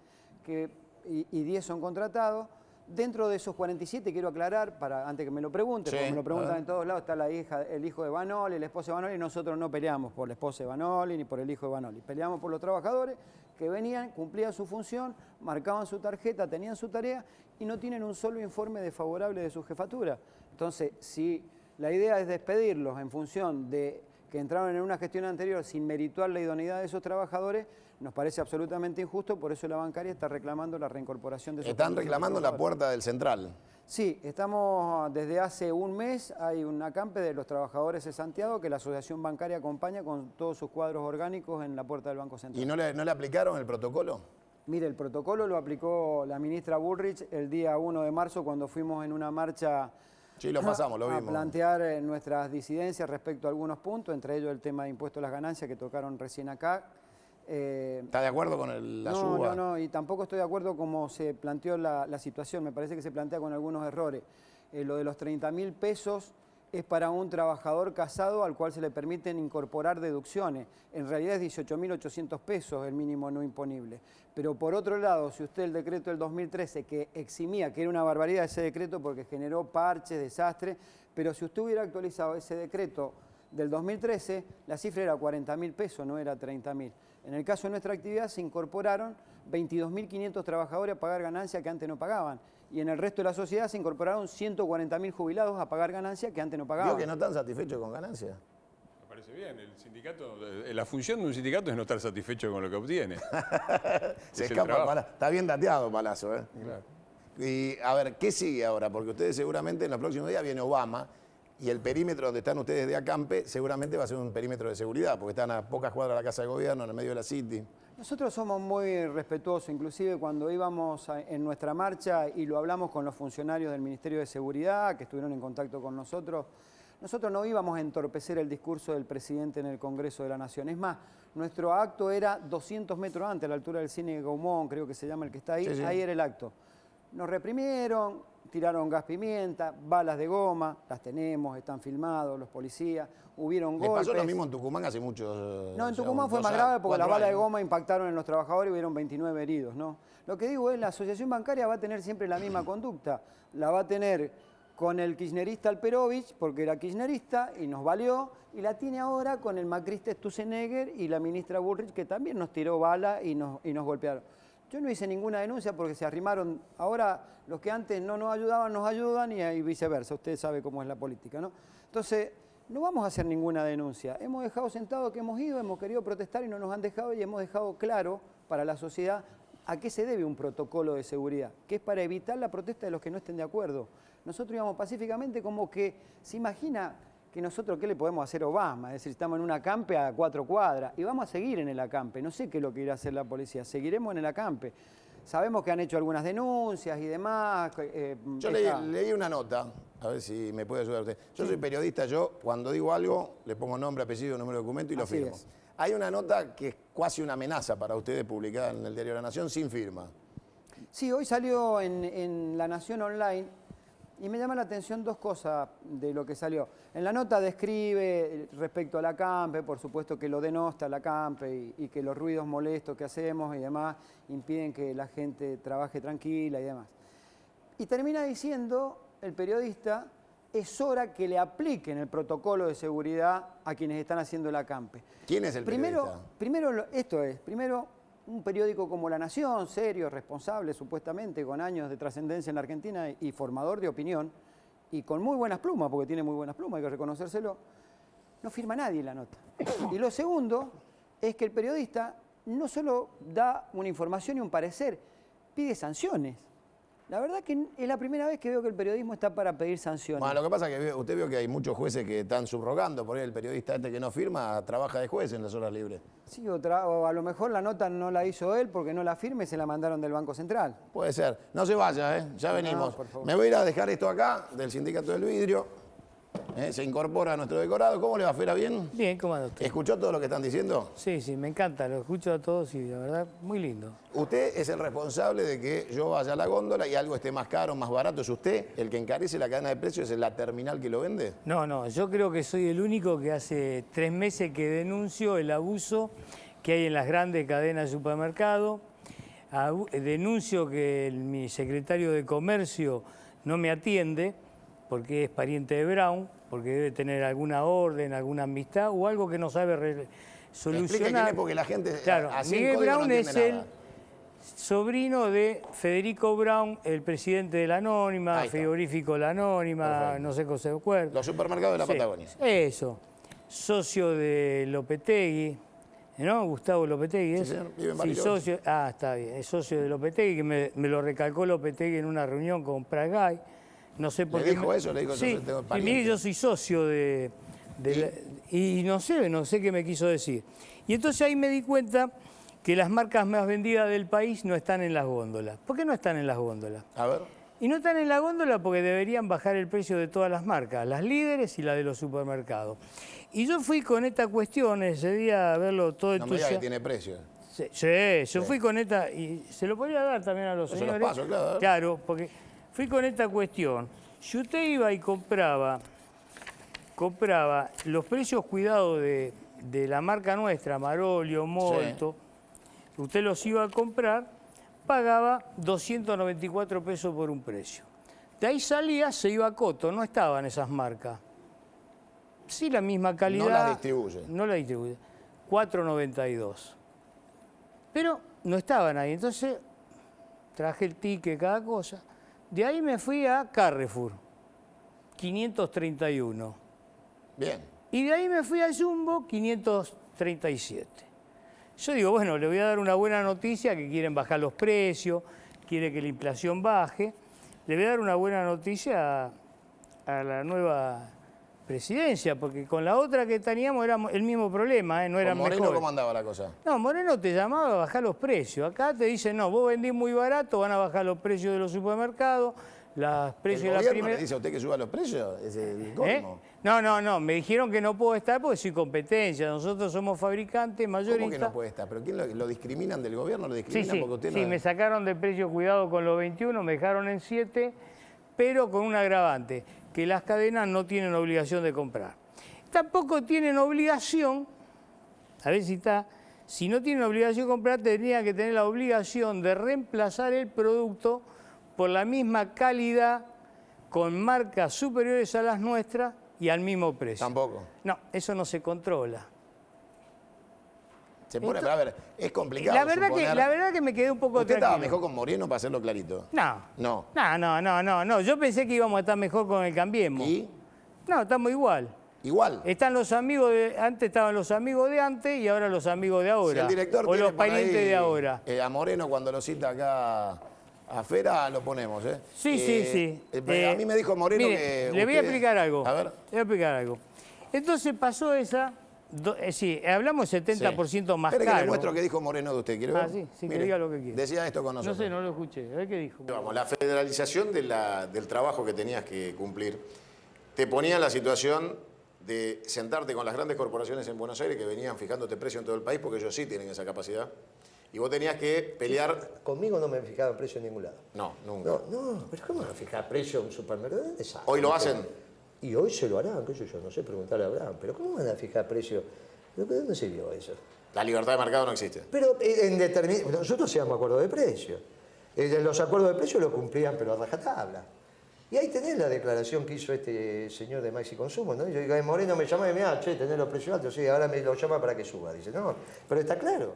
y 10 son contratados. Dentro de esos 47, quiero aclarar, antes que me lo pregunte, Sí, porque me lo a preguntan ver. en todos lados, está el hijo de Vanoli, la esposa de Vanoli, y nosotros no peleamos por la esposa de Vanoli ni por el hijo de Vanoli. Peleamos por los trabajadores que venían, cumplían su función, marcaban su tarjeta, tenían su tarea y no tienen un solo informe desfavorable de su jefatura. Entonces, si la idea es despedirlos en función de que entraron en una gestión anterior sin merituar la idoneidad de esos trabajadores, nos parece absolutamente injusto, por eso la bancaria está reclamando la reincorporación de esos Están reclamando la trabajadores. puerta del Central. Sí, estamos desde hace un mes, hay un acampe de los trabajadores de Santiago que la Asociación Bancaria acompaña con todos sus cuadros orgánicos en la puerta del Banco Central. ¿Y no le aplicaron el protocolo? Mire, el protocolo lo aplicó la ministra Bullrich el día 1 de marzo cuando fuimos en una marcha Sí, lo pasamos, lo a vimos. plantear nuestras disidencias respecto a algunos puntos, entre ellos el tema de impuesto a las ganancias que tocaron recién acá. ¿Está de acuerdo con la No, suba? no, y tampoco estoy de acuerdo como se planteó la situación. Me parece que se plantea con algunos errores. Lo de los 30.000 pesos es para un trabajador casado al cual se le permiten incorporar deducciones. En realidad es 18.800 pesos el mínimo no imponible. Pero por otro lado, si usted el decreto del 2013 que eximía, que era una barbaridad ese decreto porque generó parches, desastres, pero si usted hubiera actualizado ese decreto del 2013, la cifra era 40.000 pesos, no era 30.000. En el caso de nuestra actividad se incorporaron 22.500 trabajadores a pagar ganancias que antes no pagaban. Y en el resto de la sociedad se incorporaron 140.000 jubilados a pagar ganancias que antes no pagaban. Digo que no están satisfechos con ganancias. Me parece bien, el sindicato, la función de un sindicato es no estar satisfecho con lo que obtiene. Se Es el escapa trabajo. Palazzo. Está bien dateado Palazzo, ¿eh? Claro. Y a ver, ¿qué sigue ahora? Porque ustedes seguramente en los próximos días viene Obama y el perímetro donde están ustedes de acampe seguramente va a ser un perímetro de seguridad, porque están a pocas cuadras de la Casa de Gobierno, en el medio de la City. Nosotros somos muy respetuosos, inclusive cuando íbamos en nuestra marcha y lo hablamos con los funcionarios del Ministerio de Seguridad que estuvieron en contacto con nosotros no íbamos a entorpecer el discurso del presidente en el Congreso de la Nación. Es más, nuestro acto era 200 metros antes, a la altura del cine Gaumont, creo que se llama el que está ahí, Sí, sí. ahí era el acto. Nos reprimieron, tiraron gas pimienta, balas de goma, las tenemos, están filmados, los policías, hubieron Les golpes. pasó lo mismo en Tucumán hace muchos... No, en o sea, Tucumán fue 2 más años, grave porque las 4 balas de años. goma impactaron en los trabajadores y hubieron 29 heridos, ¿no? Lo que digo es, la asociación bancaria va a tener siempre la misma conducta. La va a tener con el kirchnerista Alperovich, porque era kirchnerista y nos valió, y la tiene ahora con el macrista Sturzenegger y la ministra Bullrich, que también nos tiró bala y nos golpearon. Yo no hice ninguna denuncia porque se arrimaron. Ahora los que antes no nos ayudaban, nos ayudan y viceversa. Usted sabe cómo es la política, ¿no? Entonces, no vamos a hacer ninguna denuncia. Hemos dejado sentado que hemos ido, hemos querido protestar y no nos han dejado y hemos dejado claro para la sociedad a qué se debe un protocolo de seguridad, que es para evitar la protesta de los que no estén de acuerdo. Nosotros íbamos pacíficamente como que se imagina que nosotros, ¿qué le podemos hacer a Obama? Es decir, estamos en un acampe a 4 cuadras y vamos a seguir en el acampe. No sé qué es lo que irá a hacer la policía, seguiremos en el acampe. Sabemos que han hecho algunas denuncias y demás. Yo leí una nota, a ver si me puede ayudar usted. Yo soy periodista, yo cuando digo algo le pongo nombre, apellido, número de documento y lo Así firmo. es. Hay una nota que es casi una amenaza para ustedes publicada en el Diario de la Nación sin firma. Sí, hoy salió en La Nación Online y me llama la atención 2 cosas de lo que salió. En la nota describe respecto al acampe, por supuesto que lo denosta el acampe y que los ruidos molestos que hacemos y demás impiden que la gente trabaje tranquila y demás. Y termina diciendo el periodista, es hora que le apliquen el protocolo de seguridad a quienes están haciendo el acampe. ¿Quién es el periodista? Primero, un periódico como La Nación, serio, responsable supuestamente, con años de trascendencia en la Argentina y formador de opinión, y con muy buenas plumas, porque tiene muy buenas plumas, hay que reconocérselo, no firma nadie la nota. Y lo segundo es que el periodista no solo da una información y un parecer, pide sanciones. La verdad que es la primera vez que veo que el periodismo está para pedir sanciones. Bueno, lo que pasa es que usted vio que hay muchos jueces que están subrogando, por ahí el periodista este que no firma trabaja de juez en las horas libres. Sí, o a lo mejor la nota no la hizo él porque no la firme y se la mandaron del Banco Central. Puede ser. No se vaya, ¿eh? Ya venimos. por favor. Me voy a ir a dejar esto acá, del Sindicato del Vidrio. Se incorpora a nuestro decorado. ¿Cómo le va, Fera? ¿Bien? Bien, ¿cómo anda usted? ¿Escuchó todo lo que están diciendo? Sí, sí, me encanta, lo escucho a todos y la verdad, muy lindo. Usted es el responsable de que yo vaya a la góndola y algo esté más caro, más barato. ¿Es usted el que encarece la cadena de precios? ¿Es la terminal que lo vende? No, yo creo que soy el único que hace 3 meses que denuncio el abuso que hay en las grandes cadenas de supermercado. Denuncio que mi secretario de Comercio no me atiende porque es pariente de Brown, porque debe tener alguna orden, alguna amistad o algo que no sabe Explique solucionar. quién es porque la gente Claro, así en Miguel código no Brown entiende es nada. el sobrino de Federico Brown, el presidente de la Anónima, Ahí está. frigorífico La Anónima, Perfecto. no sé cómo se acuerda. Los supermercados de la Sí, Patagonia. Eso. Socio de Lopetegui, ¿no? Gustavo Lopetegui, ¿es? Sí, señor, vive en Sí, Bariloche. socio. Ah, está bien. Es socio de Lopetegui, que me lo recalcó Lopetegui en una reunión con Pradgay. No sé por ¿Le qué. dijo eso? Le dijo, yo sí, tengo sí, pariente. mire, yo soy socio y no sé qué me quiso decir. Y entonces ahí me di cuenta que las marcas más vendidas del país no están en las góndolas. ¿Por qué no están en las góndolas? A ver. Y no están en la góndola porque deberían bajar el precio de todas las marcas, las líderes y la de los supermercados. Y yo fui con esta cuestión ese día a verlo todo No me diga que entusiasmado. tiene precio. Sí, yo fui con esta, y se lo podría dar también a los Yo se los señores. paso, claro. Claro, porque fui con esta cuestión. Si usted iba y compraba los precios cuidados de la marca nuestra, Marolio, Molto, usted los iba a comprar, pagaba 294 pesos por un precio. De ahí salía, se iba a Coto, no estaban esas marcas. Sí, la misma calidad. No las distribuye. No la distribuye. 4.92. Pero no estaban ahí. Entonces traje el ticket, cada cosa. De ahí me fui a Carrefour, 531. Bien. Y de ahí me fui a Jumbo, 537. Yo digo, bueno, le voy a dar una buena noticia, que quieren bajar los precios, quiere que la inflación baje. Le voy a dar una buena noticia a la nueva presidencia, porque con la otra que teníamos era el mismo problema, no era ¿Con Moreno mejor. cómo andaba la cosa? No, Moreno te llamaba a bajar los precios. Acá te dicen, no, vos vendís muy barato, van a bajar los precios de los supermercados, los precios ¿El de la gobierno primera... le dice a usted que suba los precios? Es el colmo. No, me dijeron que no puedo estar porque soy competencia. Nosotros somos fabricantes, mayoristas. ¿Cómo que no puede estar? ¿Pero quién lo discriminan del gobierno? ¿Lo Sí, discriminan porque usted sí, no me sacaron de precio cuidado con los 21, me dejaron en 7, pero con un agravante, que las cadenas no tienen obligación de comprar. Tampoco tienen obligación, a ver si está, si no tienen obligación de comprar, tendrían que tener la obligación de reemplazar el producto por la misma calidad, con marcas superiores a las nuestras y al mismo precio. Tampoco. No, eso no se controla. Se pone, pero a ver, es complicado La verdad suponer- que me quedé un poco ¿Usted estaba tranquilo. mejor con Moreno, para hacerlo clarito? No. No. No. Yo pensé que íbamos a estar mejor con el Cambiemos. ¿Y? No, estamos igual. Igual. Están los amigos de antes, estaban los amigos de antes y ahora los amigos de ahora. Si el director o tiene los por ahí, parientes de ahora. A Moreno cuando lo cita acá a Fera, lo ponemos, ¿eh? Sí. A mí me dijo Moreno mire, que le voy a usted- explicar algo. A ver. Le voy a explicar algo. Entonces pasó esa... sí, hablamos 70% más Espere que le caro. muestro qué dijo Moreno de usted. ¿Quiere ver? Sí, que Mire, diga lo que quiera. Decía esto con No nosotros. sé, no lo escuché. A ver qué dijo. Vamos, la federalización del trabajo que tenías que cumplir te ponía en la situación de sentarte con las grandes corporaciones en Buenos Aires que venían fijándote precio en todo el país, porque ellos sí tienen esa capacidad, y vos tenías que pelear... Conmigo no me fijaban precio en ningún lado. No, nunca. No, pero ¿cómo van a fijar precio en un supermercado? ¿Dónde sacan? ¿Hoy lo hacen? Y hoy se lo harán, qué sé yo, no sé, preguntarle a Abraham. Pero ¿cómo van a fijar precio? ¿De dónde se vio eso? La libertad de mercado no existe. Pero nosotros hacíamos acuerdos de precio. Los acuerdos de precio lo cumplían, pero a rajatabla. Y ahí tenés la declaración que hizo este señor de Maxi Consumo, ¿no? Yo digo, Moreno me llama y me dice, tenés los precios altos, sí, ahora me lo llama para que suba. Dice, no, pero está claro.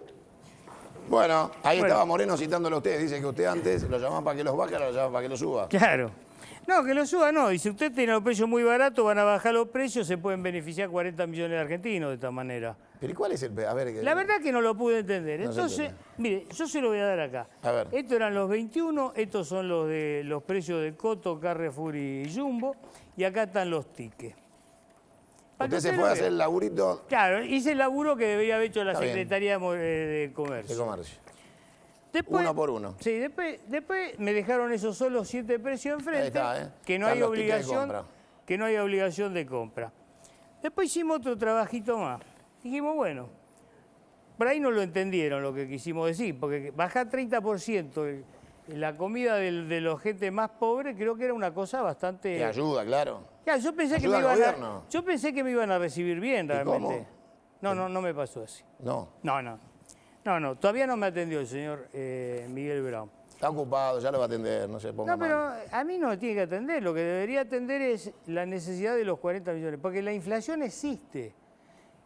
Bueno, ahí estaba Moreno citándolo a usted. Dice que usted antes lo llamaban para que los baje, ahora lo llaman para que los suba. Claro. No, que lo suba no. Y si usted tiene los precios muy baratos, van a bajar los precios, se pueden beneficiar 40 millones de argentinos de esta manera. Pero ¿y cuál es el... A ver, La verdad que no lo pude entender. No se Entonces, entiende. mire, yo se lo voy a dar acá. A ver. Estos eran los 21, estos son los de los precios de Coto, Carrefour y Jumbo, y acá están los tickets. Para que usted se lo fue a vea. hacer el laburito Claro, hice el laburo que debería haber hecho la Está bien. Secretaría de Comercio. de comercio. Después, Uno por uno. Sí, después me dejaron esos solo 7 precios enfrente, Ahí está, ¿eh? que no Están hay los tickets de obligación, compra. que no hay obligación de compra. Después hicimos otro trabajito más. Dijimos, bueno, por ahí no lo entendieron lo que quisimos decir, porque bajar 30% la comida de los gente más pobre creo que era una cosa bastante... Que ayuda, claro. Ya, yo pensé que Ayuda me al iban gobierno. yo pensé que me iban a recibir bien realmente. cómo? No me pasó así. No. No, todavía no me atendió el señor Miguel Brown. Está ocupado, ya lo va a atender, no se ponga No, pero mal. a mí no me tiene que atender. Lo que debería atender es la necesidad de los 40 millones. Porque la inflación existe.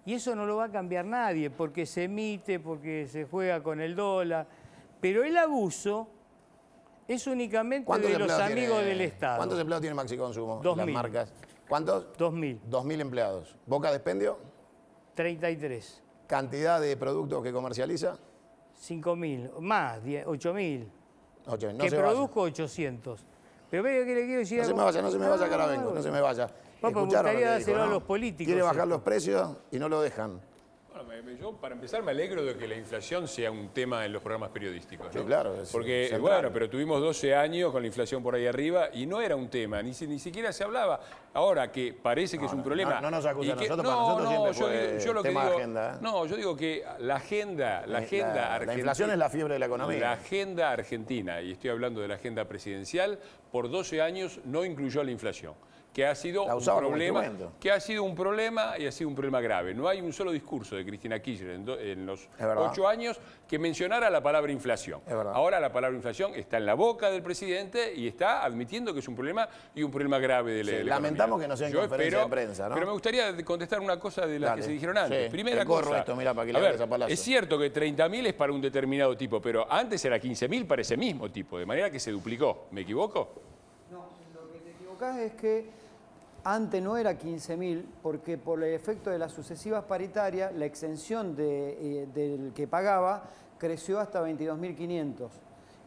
Y eso no lo va a cambiar nadie, porque se emite, porque se juega con el dólar. Pero el abuso es únicamente ¿Cuántos de los empleados amigos tiene- del Estado. ¿Cuántos empleados tiene Maxi Consumo? 2000. Las marcas. ¿Cuántos? 2.000, 2.000 empleados. ¿Boca de expendio? 33, ¿Cantidad de productos que comercializa? 5.000, más, 8.000. 8.000. No Que se vaya. produzco 800. Pero ve que le quiero decir No se algo. me vaya, no se me vaya, que ahora vengo, no se me vaya. me ¿Escucharon lo gustaría que dijo, dárselo a no? los políticos Quiere bajar esto. los precios y no lo dejan. Bueno, Yo, para empezar, me alegro de que la inflación sea un tema en los programas periodísticos, ¿no? Sí, claro, es Porque, central. bueno, pero tuvimos 12 años con la inflación por ahí arriba y no era un tema, ni siquiera se hablaba. Ahora que parece que es un problema. no nos acusa y a que- nosotros, para nosotros siempre yo fue digo- yo lo que tema de digo- agenda, ¿eh? No, yo digo que la agenda La argentina. inflación es la fiebre de la economía. La agenda argentina, y estoy hablando de la agenda presidencial, por 12 años no incluyó la inflación, que ha sido La un usaba como problema, instrumento. que ha sido un problema y ha sido un problema grave. No hay un solo discurso de Cristina Kirchner en los Es verdad. 8 años que mencionara la palabra inflación. Es verdad. Ahora la palabra inflación está en la boca del presidente y está admitiendo que es un problema y un problema grave de la Sí, economía. lamentamos que no sea en Yo conferencia de prensa, ¿no? Pero me gustaría contestar una cosa de las Dale. que se dijeron antes. Sí, Primera te corro cosa, esto, mirá, para que le a ver, hables a Palazzo. es cierto que 30.000 es para un determinado tipo, pero antes era 15.000 para ese mismo tipo, de manera que se duplicó. ¿Me equivoco? No, lo que te equivocás es que antes no era 15.000, porque por el efecto de las sucesivas paritarias, la exención del que pagaba creció hasta 22.500.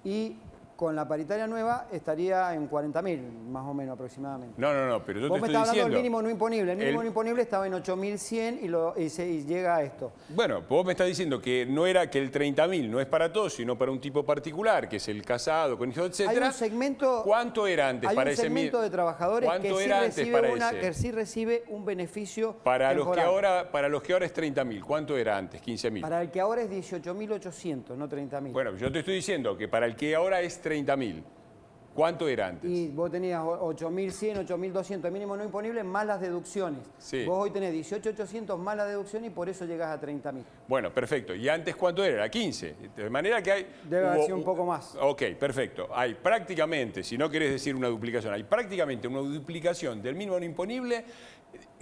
Y con la paritaria nueva estaría en 40.000, más o menos aproximadamente. No, pero yo Vos te me estoy estás hablando diciendo... del mínimo no imponible. El mínimo el- no imponible estaba en 8.100 y llega a esto. Bueno, vos me estás diciendo que no era que el 30.000 no es para todos, sino para un tipo particular, que es el casado, con hijos, etcétera. Hay un segmento. ¿Cuánto era antes Hay para un ese segmento de trabajadores ¿Cuánto que sí, era antes para ese? que sí recibe un beneficio Para los temporal. que ahora es 30.000, ¿cuánto era antes? 15.000. Para el que ahora es 18.800, no 30.000. Bueno, yo te estoy diciendo que para el que ahora es 30.000, ¿cuánto era antes? Y vos tenías 8.100, 8.200 de mínimo no imponible más las deducciones. Sí. Vos hoy tenés 18.800 más la deducción y por eso llegás a 30.000. Bueno, perfecto. ¿Y antes cuánto era? Era 15. De manera que hay... Debe haber sido un poco más. Ok, perfecto. Hay prácticamente, si no querés decir una duplicación, hay prácticamente una duplicación del mínimo no imponible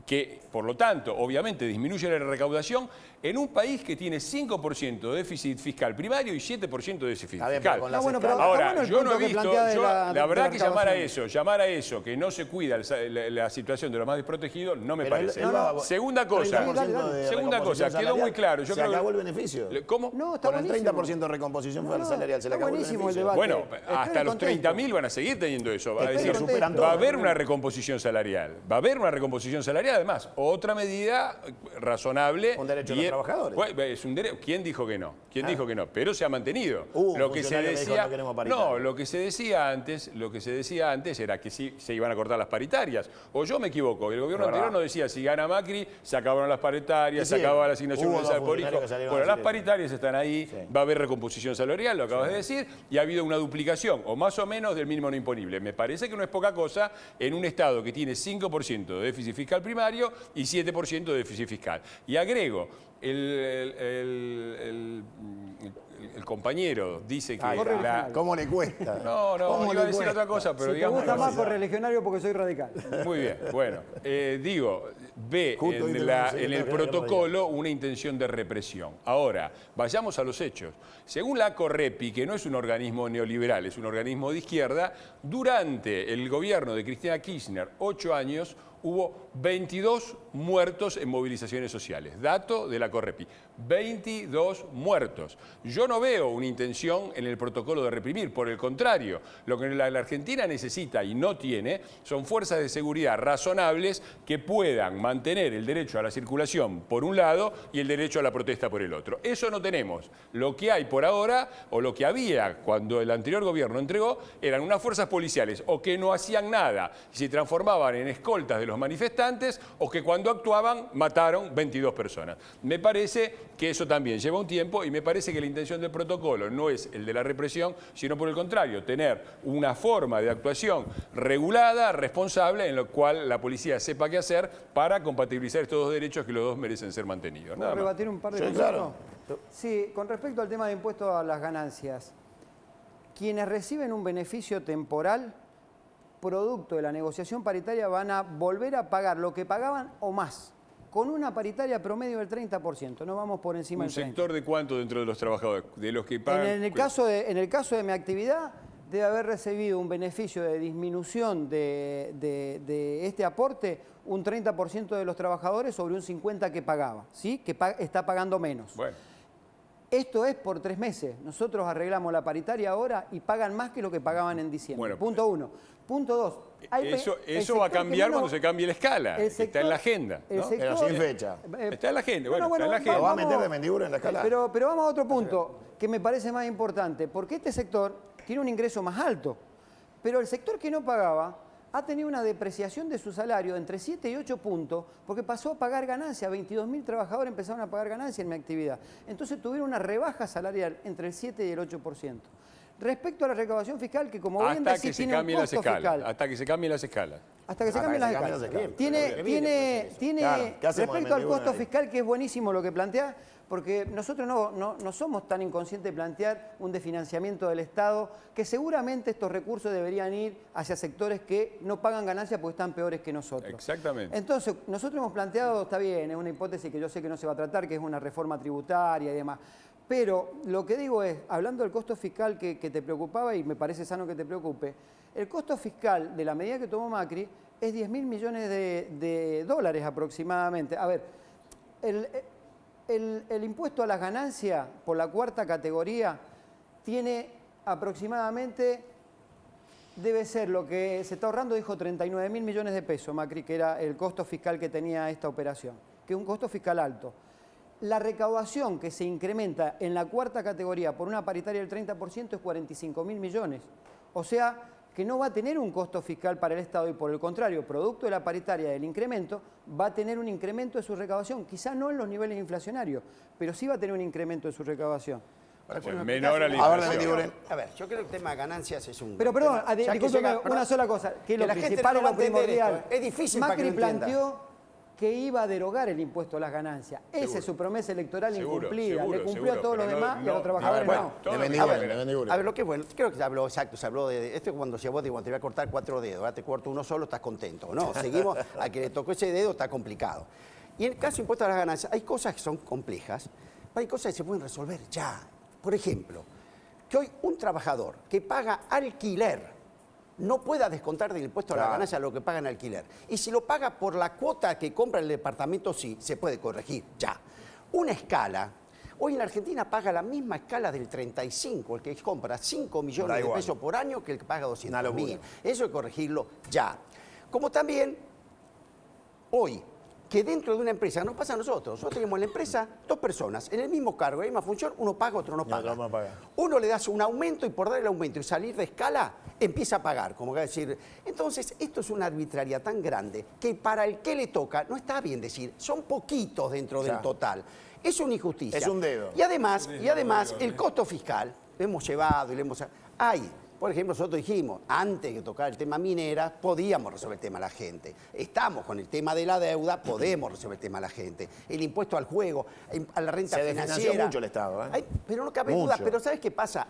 que, por lo tanto, obviamente disminuye la recaudación en un país que tiene 5% de déficit fiscal primario y 7% de déficit Está bien, fiscal. pero con las bueno, pero escalas- está Ahora, bueno el yo no he punto que visto, plantea de la de verdad que recaudación. llamar a eso, que no se cuida la situación de los más desprotegidos, no me Pero parece. él va- Segunda cosa, 30% de segunda cosa, recomposición quedó muy salarial. claro. Yo se creo que- acabó el beneficio. ¿Cómo? No, está Con el buenísimo. 30% de recomposición No, no, salarial se le está acabó el buenísimo el beneficio. debate. Bueno, Espere hasta los contexto. 30.000 van a seguir teniendo eso. Va a Espere decir, contexto. va a haber una recomposición salarial. Va a haber una recomposición salarial, además. Otra medida razonable. Un derecho de los y- trabajadores. Bueno, es un derecho. ¿Quién dijo que no? ¿Quién dijo que no? Pero se ha mantenido. Hubo un Lo que se funcionario que dijo, decía, "No queremos paritaria". no, lo que se decía antes era que sí se iban a cortar las paritarias. O yo me equivoco. El gobierno Es verdad. anterior no decía si gana Macri, se acabaron las paritarias, Sí, se sí. acababa la asignación Hubo dos universal por hijo. funcionarios que salieron a Bueno, las decir eso. paritarias están ahí, Sí. va a haber recomposición salarial, lo acabas de decir, y ha habido una duplicación, o más o menos, del mínimo no imponible. Me parece que no es poca cosa en un Estado que tiene 5% de déficit fiscal primario y 7% de déficit fiscal. Y agrego, el compañero dice que... Ahí Corre está. el ¿Cómo le cuesta? No, ¿Cómo iba a le decir cuesta? otra cosa, pero Si te digamos... gusta una más cosa. por religionario porque soy radical. Muy bien, bueno. Digo, ve Justo en, hoy la- tenemos en el que protocolo una intención de represión. Ahora, vayamos a los hechos. Según la Correpi, que no es un organismo neoliberal, es un organismo de izquierda, durante el gobierno de Cristina Kirchner, 8 años, hubo 22 muertos en movilizaciones sociales. Dato de la Correpi. 22 muertos. Yo no veo una intención en el protocolo de reprimir. Por el contrario, lo que la Argentina necesita y no tiene son fuerzas de seguridad razonables que puedan mantener el derecho a la circulación por un lado y el derecho a la protesta por el otro. Eso no tenemos. Lo que hay por ahora, o lo que había cuando el anterior gobierno entregó, eran unas fuerzas policiales o que no hacían nada y se transformaban en escoltas de los manifestantes, o que cuando actuaban mataron 22 personas. Me parece que eso también lleva un tiempo, y me parece que la intención del protocolo no es el de la represión, sino por el contrario, tener una forma de actuación regulada, responsable, en lo cual la policía sepa qué hacer para compatibilizar estos dos derechos, que los dos merecen ser mantenidos. ¿Puedo Nada más. rebatir un par de Sí, cosas? claro. Sí, con respecto al tema de impuestos a las ganancias, quienes reciben un beneficio temporal producto de la negociación paritaria van a volver a pagar lo que pagaban o más, con una paritaria promedio del 30%, no vamos por encima ¿Un del 30%. sector de cuánto dentro de los trabajadores? De los que pagan... En el caso de mi actividad, debe haber recibido un beneficio de disminución de este aporte un 30% de los trabajadores sobre un 50% que pagaba, ¿sí? Que está pagando menos. Bueno. Esto es por 3 meses. Nosotros arreglamos la paritaria ahora y pagan más que lo que pagaban en diciembre. Bueno, punto 1. Punto 2. Eso va a cambiar cuando se cambie la escala. Está en la agenda, ¿no? Pero sin fecha. Está en la agenda, bueno, está en la ¿Lo agenda. va a meter de Mendiburo en la escala? Pero vamos a otro punto que me parece más importante, porque este sector tiene un ingreso más alto, pero el sector que no pagaba ha tenido una depreciación de su salario de entre 7 y 8 puntos, porque pasó a pagar ganancia. 22.000 trabajadores empezaron a pagar ganancia en mi actividad. Entonces tuvieron una rebaja salarial entre el 7 y el 8%. Respecto a la recaudación fiscal, que como bien decís, tiene un costo fiscal. Hasta que se cambien las escalas. Hasta que se cambien las escalas. Tiene Claro, ¿qué hacemos respecto en al costo ahí? fiscal, que es buenísimo lo que plantea, porque nosotros no somos tan inconscientes de plantear un desfinanciamiento del Estado, que seguramente estos recursos deberían ir hacia sectores que no pagan ganancias porque están peores que nosotros. Exactamente. Entonces, nosotros hemos planteado, está bien, es una hipótesis que yo sé que no se va a tratar, que es una reforma tributaria y demás. Pero lo que digo es, hablando del costo fiscal que te preocupaba, y me parece sano que te preocupe, el costo fiscal de la medida que tomó Macri es 10.000 millones de dólares aproximadamente. A ver, el impuesto a las ganancias por la cuarta categoría tiene aproximadamente, debe ser lo que se está ahorrando, dijo 39.000 millones de pesos Macri, que era el costo fiscal que tenía esta operación, que es un costo fiscal alto. La recaudación que se incrementa en la cuarta categoría por una paritaria del 30% es 45.000 millones. O sea, que no va a tener un costo fiscal para el Estado y por el contrario, producto de la paritaria del incremento, va a tener un incremento de su recaudación. Quizá no en los niveles inflacionarios, pero sí va a tener un incremento de su recaudación. Menor a la A ver, inflación. A ver, yo creo que el tema de ganancias es un... Pero perdón, tema, ya que discúlpeme, llega- una sola cosa, que es lo la gente principal no y va a lo entender primordial. esto, es difícil para que Macri lo entienda. planteó que iba a derogar el impuesto a las ganancias. Esa es su promesa electoral Seguro, incumplida. seguro, Le cumplió seguro, a todos los pero demás y a no- los trabajadores bueno, no. Todo de lo que Mendiburo, quiera. de Mendiburo. A ver, lo que es bueno, creo que se habló, exacto, se habló de esto cuando se vos digo, te voy a cortar 4 dedos, ahora te corto uno solo, estás contento. No, seguimos, a que le tocó ese dedo está complicado. Y en el caso de impuesto a las ganancias, hay cosas que son complejas, pero hay cosas que se pueden resolver ya. Por ejemplo, que hoy un trabajador que paga alquiler no pueda descontar del impuesto a la ganancia lo que paga en alquiler. Y si lo paga por la cuota que compra el departamento, sí, se puede corregir, ya. Una escala, hoy en Argentina paga la misma escala del 35, el que compra 5 millones de igual. pesos por año que el que paga Una 200.000. locura. Eso hay que corregirlo ya. Como también, hoy, que dentro de una empresa, nos pasa a nosotros. Nosotros tenemos en la empresa 2 personas, en el mismo cargo, en la misma función, uno paga, otro no paga. otro no paga. Uno le das un aumento y por dar el aumento y salir de escala, empieza a pagar, como que decir. Entonces, esto es una arbitrariedad tan grande que para el que le toca, no está bien decir, son poquitos dentro del total. Es una injusticia. Es un dedo. Y además, el costo fiscal, lo hemos llevado y lo hemos... Hay, por ejemplo, nosotros dijimos, antes de tocar el tema minera, podíamos resolver el tema de la gente. Estamos con el tema de la deuda, podemos resolver el tema de la gente. El impuesto al juego, a la renta Se desfinanció financiera. mucho el Estado, ¿eh? Pero no cabe Mucho. duda, pero ¿sabes qué pasa?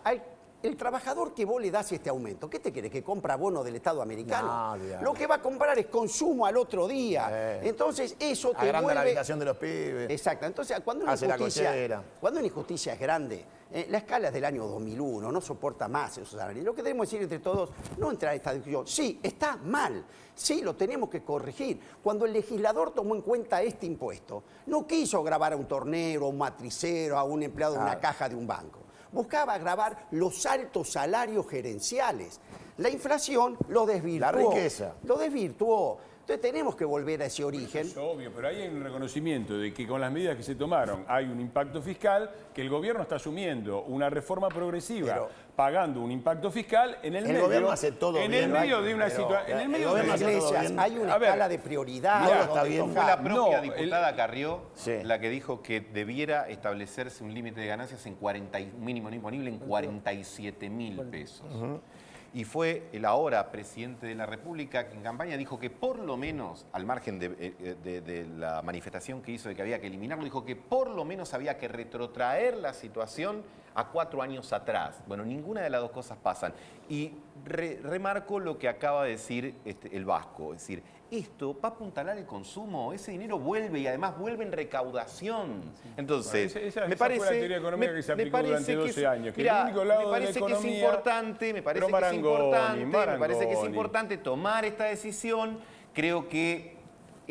El trabajador que vos le das este aumento, ¿qué te quiere? ¿Que compra bonos del Estado americano? No, olvidate. Lo que va a comprar es consumo al otro día. Entonces, eso te Agranda la vuelve... habitación de los pibes. Exacto. Entonces, cuando una Hace la injusticia, cochera. cuando una injusticia es grande, la escala es del año 2001, no soporta más esos salarios. Lo que tenemos que decir entre todos, no entrar en esta discusión. Sí, está mal. Sí, lo tenemos que corregir. Cuando el legislador tomó en cuenta este impuesto, no quiso grabar a un tornero, a un matricero, a un empleado de una caja de un banco. Buscaba grabar los altos salarios gerenciales. La inflación lo desvirtuó. La riqueza. Lo desvirtuó. Entonces tenemos que volver a ese origen. Es obvio, pero ahí hay un reconocimiento de que con las medidas que se tomaron hay un impacto fiscal, que el gobierno está asumiendo una reforma progresiva, Pero- pagando un impacto fiscal en el El medio, gobierno hace todo en bien, el ¿no? medio de una Pero, situación. En el el medio de gobierno una hace todo Iglesias, bien. hay una A ver, escala de prioridad. todo donde está bien. toca- Fue la propia No, diputada Carrió Sí. la que dijo que debiera establecerse un límite de ganancias en 40, mínimo no imponible en 47.000 pesos. Y fue el ahora presidente de la República que en campaña dijo que por lo menos, al margen de la manifestación que hizo de que había que eliminarlo, dijo que por lo menos había que retrotraer la situación a 4 años atrás. Bueno, ninguna de las dos cosas pasan. Y remarco lo que acaba de decir el Vasco, es decir, esto va a apuntalar el consumo, ese dinero vuelve y además vuelve en recaudación. Entonces, Bueno, esa me fue parece... la teoría económica que se aplicó parece durante que 12 es- años, que mirá, el único lado me de la parece que es economía- importante, me parece Pero que es Marangoni, importante tomar esta decisión. Creo que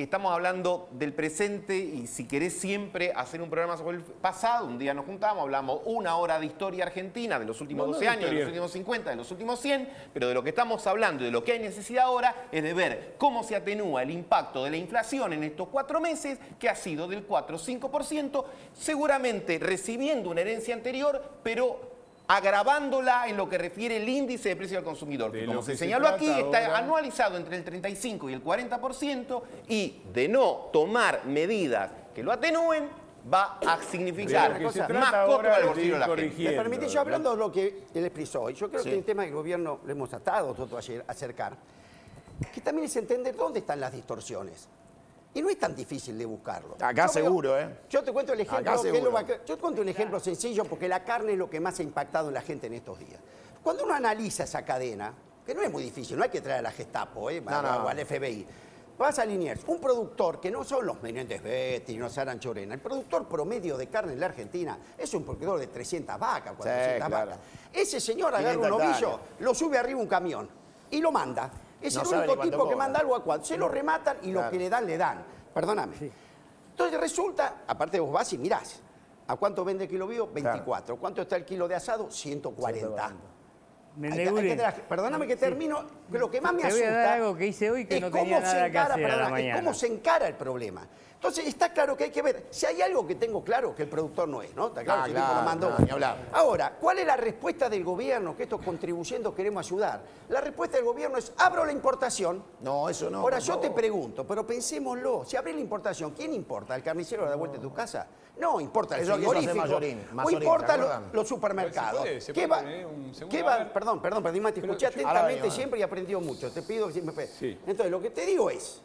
estamos hablando del presente y si querés siempre hacer un programa sobre el pasado, un día nos juntamos, hablamos 1 hora de historia argentina de los últimos 12 años, de los últimos 50, de los últimos 100, pero de lo que estamos hablando y de lo que hay necesidad ahora es de ver cómo se atenúa el impacto de la inflación en estos 4 meses, que ha sido del 4 o 5%, seguramente recibiendo una herencia anterior, pero agravándola en lo que refiere el índice de precio al consumidor, que como se señaló aquí, está anualizado entre el 35 y el 40%, y de no tomar medidas que lo atenúen, va a significar más costo para el bolsillo de la gente. Me permite, yo hablando de lo que él expresó, y yo creo que el tema del gobierno lo hemos tratado nosotros ayer acercar, que también es entender dónde están las distorsiones. Y no es tan difícil de buscarlo. Acá seguro, ¿eh? Yo te cuento el ejemplo. Acá seguro. Yo te cuento un ejemplo sencillo porque la carne es lo que más ha impactado en la gente en estos días. Cuando uno analiza esa cadena, que no es muy difícil, no hay que traer a la Gestapo o al FBI. Vas a Liniers, un productor que no son los Menéndez Betty, no Saran Chorena, el productor promedio de carne en la Argentina es un productor de 300 vacas, 400 vacas. Ese señor agarra un novillo, lo sube arriba un camión y lo manda. Es el único tipo que manda algo a cuatro. Se lo rematan y lo que le dan, le dan. Perdóname. Sí. Entonces resulta, aparte vos vas y mirás, ¿a cuánto vende el kilo vivo? 24. ¿Cuánto está el kilo de asado? 140. Perdóname que termino. Lo que más me asusta. Te voy a dar algo que hice hoy que no tenía nada que hacer a la mañana. Es cómo se encara el problema. Entonces está claro que hay que ver. Si hay algo que tengo claro, que el productor no es, ¿no? Está claro, lo mandó. Ni hablar. Ahora, ¿cuál es la respuesta del gobierno? Que estos contribuyendo queremos ayudar. La respuesta del gobierno es: abro la importación. No, eso no. Ahora yo te pregunto, pero pensémoslo. Si abrís la importación, ¿quién importa? ¿El carnicero de la vuelta de tu casa? No, importa el frigorífico. O importa los supermercados. ¿Qué va? Perdón, te escuché atentamente siempre y aprendió mucho. Te pido que siempre. Sí. Entonces, lo que te digo es: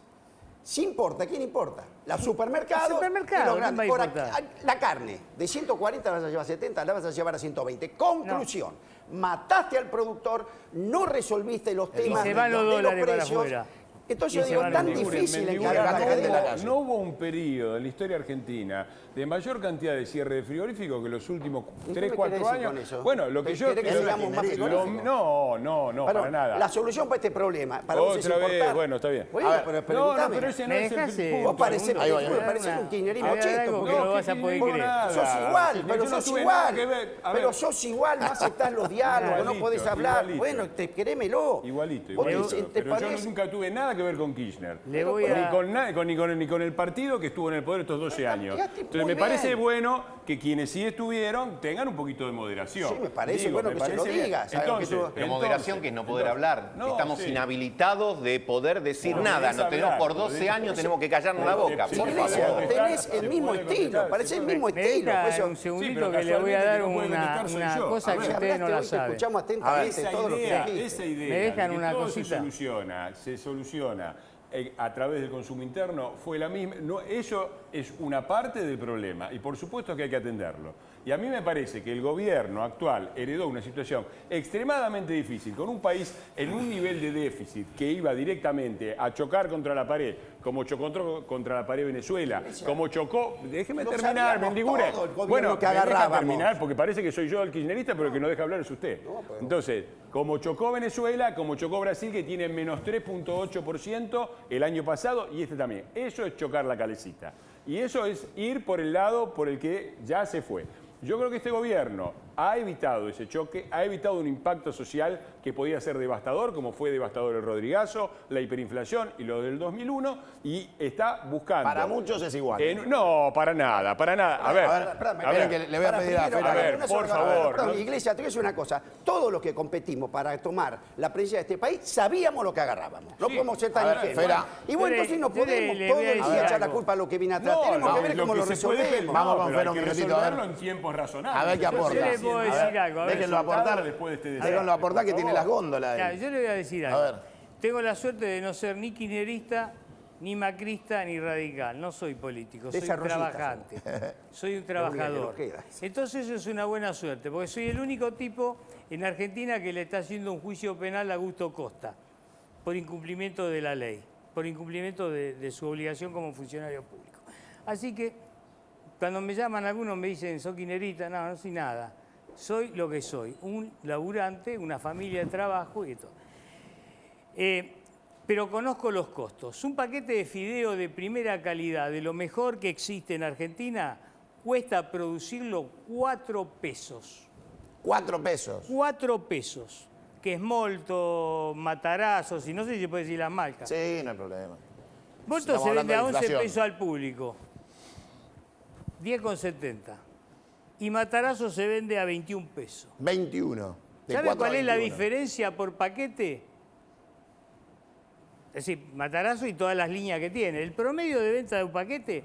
si importa, ¿quién importa? Los supermercados. El supermercado, ahora, la carne, de 140 la vas a llevar a 70, la vas a llevar a 120. Conclusión: mataste al productor, no resolviste los temas se van los dólares para afuera. Entonces yo digo, es tan difícil encargar la gente de la calle. No hubo un periodo en la historia argentina de mayor cantidad de cierre de frigoríficos que los últimos 3, 4 años. Bueno, lo que yo... ¿Querés que sigamos más frigoríficos? No, para nada. La solución para este problema, para vos es Otra vez, importar. bueno, está bien. Bueno, pero pero ese no es el punto. Vos parecés un kirchnerismo cheto. Porque no vas a poder creer. Sos igual, pero sos igual. Pero sos igual, no aceptás los diálogos, no podés hablar. Bueno, querémelo. Igualito. Pero yo nunca tuve nada que ver con Kirchner. Le voy a... Ni con el partido que estuvo en el poder estos 12 años. Entonces me parece bueno que quienes sí estuvieron tengan un poquito de moderación. Sí, me parece bueno que se lo digas. Pero moderación que es no poder hablar. Estamos inhabilitados de poder decir nada. No tenemos por 12 años, tenemos que callarnos la boca. Tenés el mismo estilo, parece el mismo estilo. Un segundito que le voy a dar una cosa que ustedes no la saben. Escuchamos atentamente todo lo que aquí. Esa idea ¿Me dejan de que una todo cosita? se soluciona a través del consumo interno fue la misma. No, eso es una parte del problema y por supuesto que hay que atenderlo. Y a mí me parece que el gobierno actual heredó una situación extremadamente difícil, con un país en un nivel de déficit que iba directamente a chocar contra la pared, como chocó contra la pared Venezuela, como chocó... Déjeme terminar, Mendigure. Bueno, que agarrábamos. Terminar, porque parece que soy yo el kirchnerista, pero el que no deja hablar es usted. Entonces, como chocó Venezuela, como chocó Brasil, que tiene menos 3.8% el año pasado, y este también. Eso es chocar la calecita. Y eso es ir por el lado por el que ya se fue. Yo creo que este gobierno ha evitado ese choque, ha evitado un impacto social que podía ser devastador, como fue devastador el Rodrigazo, la hiperinflación y lo del 2001, y está buscando... Para muchos es igual. No, para nada, para nada. A ver, que le voy a pedir a Fer. A ver, por favor. Perdón, Iglesia, te voy a decir una cosa. Todos los que competimos para tomar la presidencia de este país sabíamos lo que agarrábamos. No podemos ser tan ingenuos. Y bueno, entonces no podemos todo el día echar la culpa a lo que viene atrás. Tenemos que ver cómo lo resolvemos. Vamos con Fer un minutito, a ver. En tiempos razonables. A ver qué aporta. Yo le puedo decir algo. Déjenlo aportar. Déjenlo aportar que tiene las góndolas. Claro, yo le voy a decir algo. Tengo la suerte de no ser ni kirchnerista, ni macrista, ni radical. No soy político, soy un trabajante. Soy un trabajador. Entonces eso es una buena suerte, porque soy el único tipo en Argentina que le está haciendo un juicio penal a Augusto Costa por incumplimiento de la ley, por incumplimiento de su obligación como funcionario público. Así que cuando me llaman algunos me dicen, ¿soy kirchnerista? No, no soy nada. Soy lo que soy, un laburante, una familia de trabajo y todo. pero conozco los costos. Un paquete de fideo de primera calidad, de lo mejor que existe en Argentina, cuesta producirlo 4 pesos. 4 pesos. 4 pesos, que es molto, matarazos, y no sé si se puede decir las marcas. Sí, no hay problema. Molto Estamos se vende a hablando de 11 inflación. pesos al público, 10,70. Y Matarazo se vende a 21 pesos. 21. De ¿Sabe 4 a cuál es la 21. diferencia por paquete? Es decir, Matarazo y todas las líneas que tiene. El promedio de venta de un paquete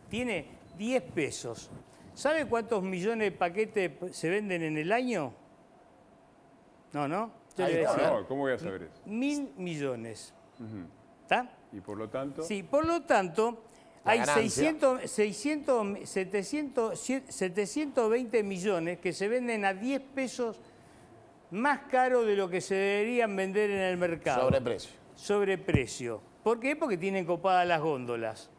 tiene 10 pesos. ¿Sabe cuántos millones de paquetes se venden en el año? No, ¿no? Yo Ahí le voy a está, decir, No, ¿cómo voy a saber eso? 1.000 millones. ¿Está? Y por lo tanto, Sí, por lo tanto, La hay ganancia. 720 millones que se venden a 10 pesos más caro de lo que se deberían vender en el mercado. Sobreprecio. Sobreprecio. ¿Por qué? Porque tienen copadas las góndolas.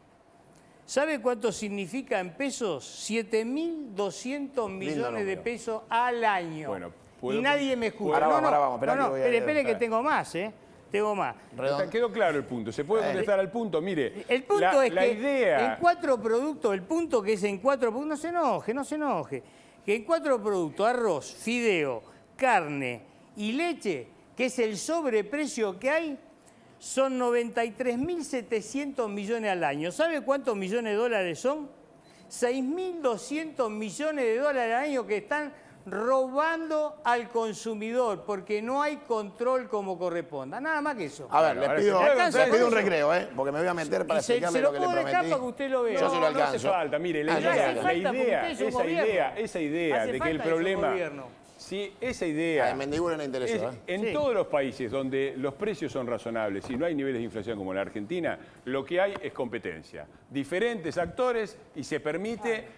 ¿Sabe cuánto significa en pesos? 7.200 millones de número. pesos al año. Bueno, y ¿puedo- nadie me escucha. Ahora vamos, no, ahora vamos, esperá no, que voy a espere, leer. que tengo más, ¿eh? Tengo más. Redondo. quedó claro el punto. ¿Se puede contestar al punto? Mire, El punto es la que idea... en 4 productos, el punto que es en 4 productos, no se enoje, que en 4 productos, arroz, fideo, carne y leche, que es el sobreprecio que hay, son 93.700 millones al año. ¿Sabe cuántos millones de dólares son? 6.200 millones de dólares al año que están robando al consumidor porque no hay control como corresponda. Nada más que eso. A ver, Bueno, les ahora pido, se puede les alcanzar pido un eso. recreo, porque me voy a meter para Y se explicarle lo lo que le puedo dejar prometí. para que usted lo vea. Yo se lo No hace alcanzo. falta, mire, la Ah, idea, no hace la falta, porque idea, usted es un esa gobierno. idea Hace de que el falta eso, problema... gobierno. Sí, esa idea... A Mendiguro no interesó, es- en Sí. todos los países donde los precios son razonables y no hay niveles de inflación como en la Argentina, lo que hay es competencia. Diferentes actores y se permite...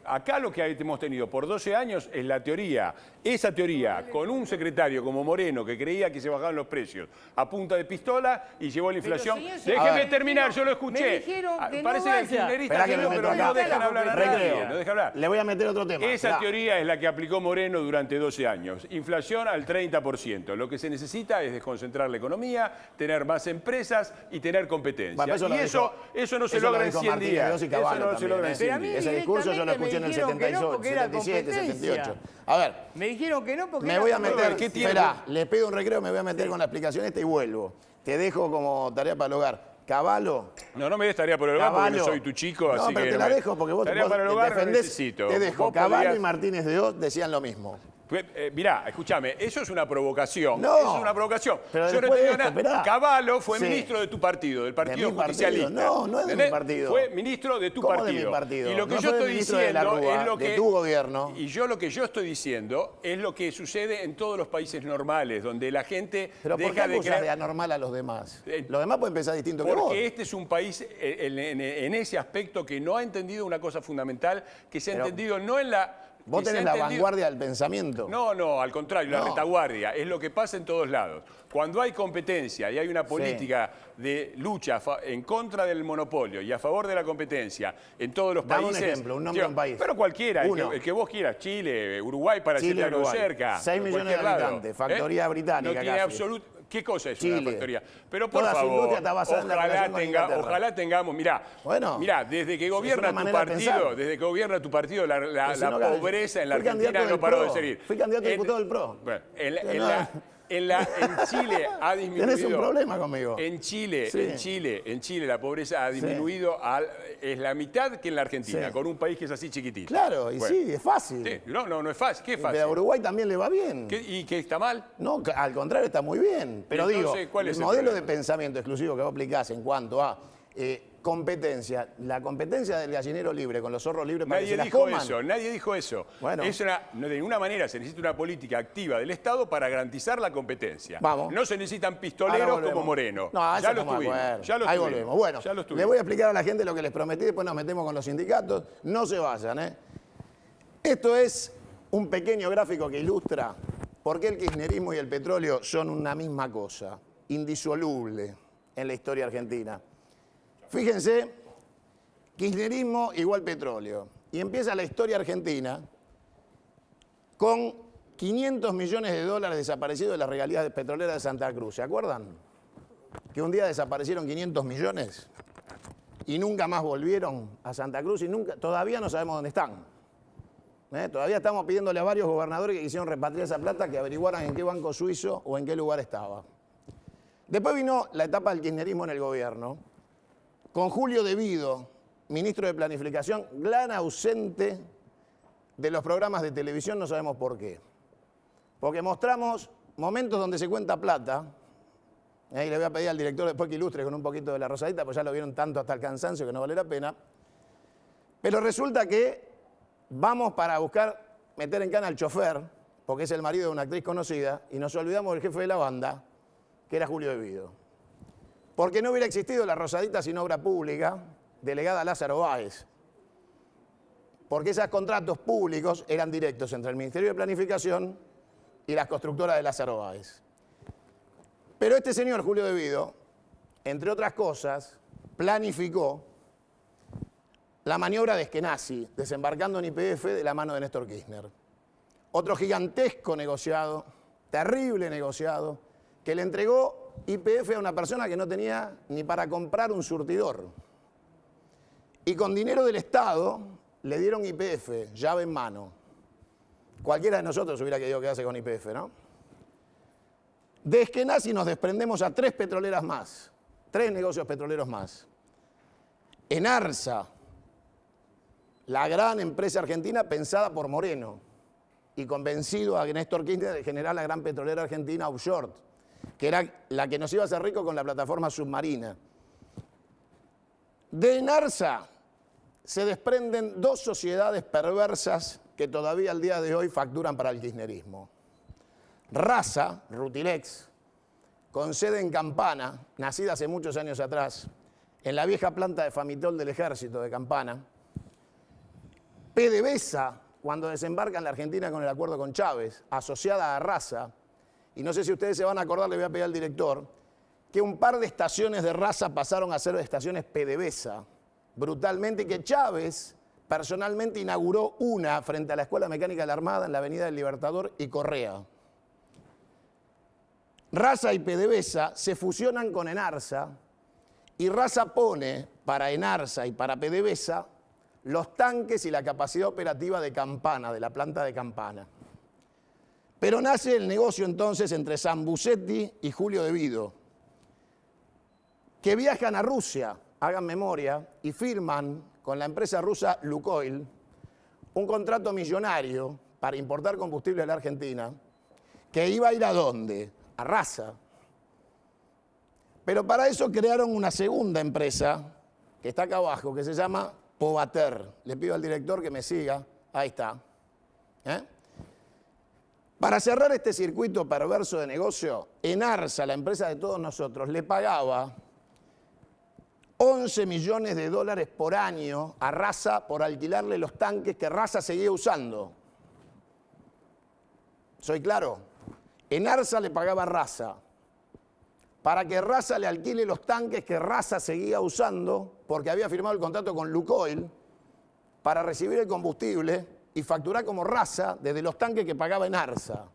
acá lo que hemos tenido por 12 años es la teoría. Esa teoría, con un secretario como Moreno que creía que se bajaban los precios a punta de pistola y llevó la inflación. señor, Déjeme a ver. terminar, yo lo escuché. Me dijeron que Parece no que el vaya. kirchnerista Esperá que que me no, meto pero no acá. dejan hablar a nadie. Recreo. No deja hablar. Le voy a meter otro tema. Esa Esperá. teoría es la que aplicó Moreno durante 12 años. Inflación al 30%. Lo que se necesita es desconcentrar la economía, tener más empresas y tener competencia. Bueno, eso lo y dijo- eso no se eso lo logra en dijo 100 Martínez días. Dios y Eso Cavallo no se logra en también, 100 Pero a mí días. Ese discurso yo lo directamente escuché en el me dijeron que no, 78, porque era 77, competencia. 78. A ver, Me dijeron que no porque me era voy a como- meter, ¿qué tiene? esperá, les pido un recreo, me voy a meter con la explicación esta y vuelvo. Te dejo como tarea para el hogar. Cavallo. No me des tarea por el hogar porque no soy tu chico, No, así pero que... te la dejo porque vos tarea para el hogar no defendés. necesito. Te dejo. Vos Cavallo podrías- y Martínez de Oz decían lo mismo. Mirá, escúchame, eso es una provocación. No. Eso es una provocación. Pero Yo no después te de digo esto, nada. esperá. Cavallo fue Sí. ministro de tu partido, del Partido mi partido. Justicialista. No, no es de mi ¿Entendés? partido. Fue ministro de tu ¿Cómo de partido. mi partido? Y lo que No yo fue estoy ministro de la diciendo Rúa, es lo de que... tu gobierno. Y yo lo que yo estoy diciendo es lo que sucede en todos los países normales, donde la gente Pero ¿por qué deja de acusas de creer... anormal a los demás? Eh, Los demás pueden pensar distinto que vos. Porque este es un país en ese aspecto que no ha entendido una cosa fundamental, que se ha Pero entendido no en la... Vos que se tenés ha la entendido- vanguardia del pensamiento. No, al contrario, la No. retaguardia. Es lo que pasa en todos lados. Cuando hay competencia y hay una política de lucha en contra del monopolio y a favor de la competencia en todos los Dame un países... ejemplo, un nombre de un país. Pero cualquiera, Uno. el que vos quieras. Chile, Uruguay, para Chile, decirte algo Uruguay. cerca. 6 millones de cualquier lado. habitantes, factoría británica No tiene casi. absoluto... ¿Qué cosa es Chile. una factoría? Pero por Toda su favor, industria está basada en la relación con Inglaterra. ojalá tengamos... Mirá, Bueno, desde que es gobierna una tu manera de partido, pensar. desde que gobierna tu partido, la Pero si no ganas. pobreza en la Fui candidato Argentina no del paró PRO. de seguir. Fui candidato a En- diputado del PRO. Bueno, Que en Chile ha disminuido. Tenés un problema conmigo. En Chile, Sí. en Chile la pobreza ha disminuido es la mitad que en la Argentina, Sí. con un país que es así chiquitito. Claro, y Bueno. sí, es fácil. Sí, no es fácil. ¿Qué es fácil? Pero a Uruguay también le va bien. ¿Y qué está mal? No, al contrario, está muy bien. Pero Entonces, digo, ¿cuál es el el modelo problema? de pensamiento exclusivo que vos aplicás en cuanto a competencia, la competencia del gallinero libre con los zorros libres para que se Nadie las dijo coman. eso, nadie dijo eso. Bueno. De ninguna manera se necesita una política activa del Estado para garantizar la competencia. Vamos. No se necesitan Ahora pistoleros volvemos. como Moreno. No, eso ya lo estamos de tuvimos. acuerdo. Ya lo Ahí tuvimos. volvemos. Bueno, Ya lo le tuvimos. voy a explicar a la gente lo que les prometí, después nos metemos con los sindicatos. No se vayan, ¿eh? Esto es un pequeño gráfico que ilustra por qué el kirchnerismo y el petróleo son una misma cosa, indisoluble en la historia argentina. Fíjense, kirchnerismo igual petróleo. Y empieza la historia argentina con 500 millones de dólares desaparecidos de las regalías petroleras de Santa Cruz. ¿Se acuerdan? que un día desaparecieron 500 millones y nunca más volvieron a Santa Cruz y todavía no sabemos dónde están. Todavía estamos pidiéndole a varios gobernadores que quisieron repatriar esa plata que averiguaran en qué banco suizo o en qué lugar estaba. Después vino la etapa del kirchnerismo en el gobierno, con Julio De Vido, ministro de Planificación, gran ausente de los programas de televisión, no sabemos por qué. Porque mostramos momentos donde se cuenta plata. Ahí le voy a pedir al director después que ilustre con un poquito de la rosadita, pues ya lo vieron tanto hasta el cansancio que no vale la pena. Pero resulta que vamos para buscar meter en cana al chofer, porque es el marido de una actriz conocida, y nos olvidamos del jefe de la banda, que era Julio De Vido. Porque no hubiera existido la rosadita sin obra pública, delegada a Lázaro Báez. Porque esos contratos públicos eran directos entre el Ministerio de Planificación y las constructoras de Lázaro Báez. Pero este señor, Julio De Vido, entre otras cosas, planificó la maniobra de Eskenazi, desembarcando en YPF de la mano de Néstor Kirchner. Otro gigantesco negociado, terrible negociado, que le entregó YPF a una persona que no tenía ni para comprar un surtidor. Y con dinero del Estado le dieron YPF, llave en mano. Cualquiera de nosotros hubiera querido quedarse con YPF, ¿no? De Eskenazi nos desprendemos a 3 petroleras más, 3 negocios petroleros más. Enarsa, la gran empresa argentina pensada por Moreno y convencido a Néstor Kirchner de generar la gran petrolera argentina offshore, que era la que nos iba a hacer rico con la plataforma submarina. De Enarsa se desprenden 2 sociedades perversas que todavía al día de hoy facturan para el kirchnerismo. Rasa, Rutilex, con sede en Campana, nacida hace muchos años atrás, en la vieja planta de Famitol del Ejército de Campana. PDVSA, cuando desembarca en la Argentina con el acuerdo con Chávez, asociada a Rasa, y no sé si ustedes se van a acordar, le voy a pedir al director, que un par de estaciones de Rasa pasaron a ser estaciones PDVSA, brutalmente, que Chávez personalmente inauguró una frente a la Escuela Mecánica de la Armada en la Avenida del Libertador y Correa. Rasa y PDVSA se fusionan con Enarsa y Rasa pone para Enarsa y para PDVSA los tanques y la capacidad operativa de Campana, de la planta de Campana. Pero nace el negocio entonces entre Sambucetti y Julio De Vido, que viajan a Rusia, hagan memoria, y firman con la empresa rusa Lukoil un contrato millonario para importar combustible a la Argentina, que iba a ir ¿a dónde? A Rasa. Pero para eso crearon una segunda empresa, que está acá abajo, que se llama Povater. Le pido al director que me siga. Ahí está. Para cerrar este circuito perverso de negocio, Enarsa, la empresa de todos nosotros, le pagaba 11 millones de dólares por año a Rasa por alquilarle los tanques que Rasa seguía usando. ¿Soy claro? Enarsa le pagaba a Rasa para que Rasa le alquile los tanques que Rasa seguía usando porque había firmado el contrato con Lukoil para recibir el combustible y facturar como Rasa desde los tanques que pagaba Enarsa.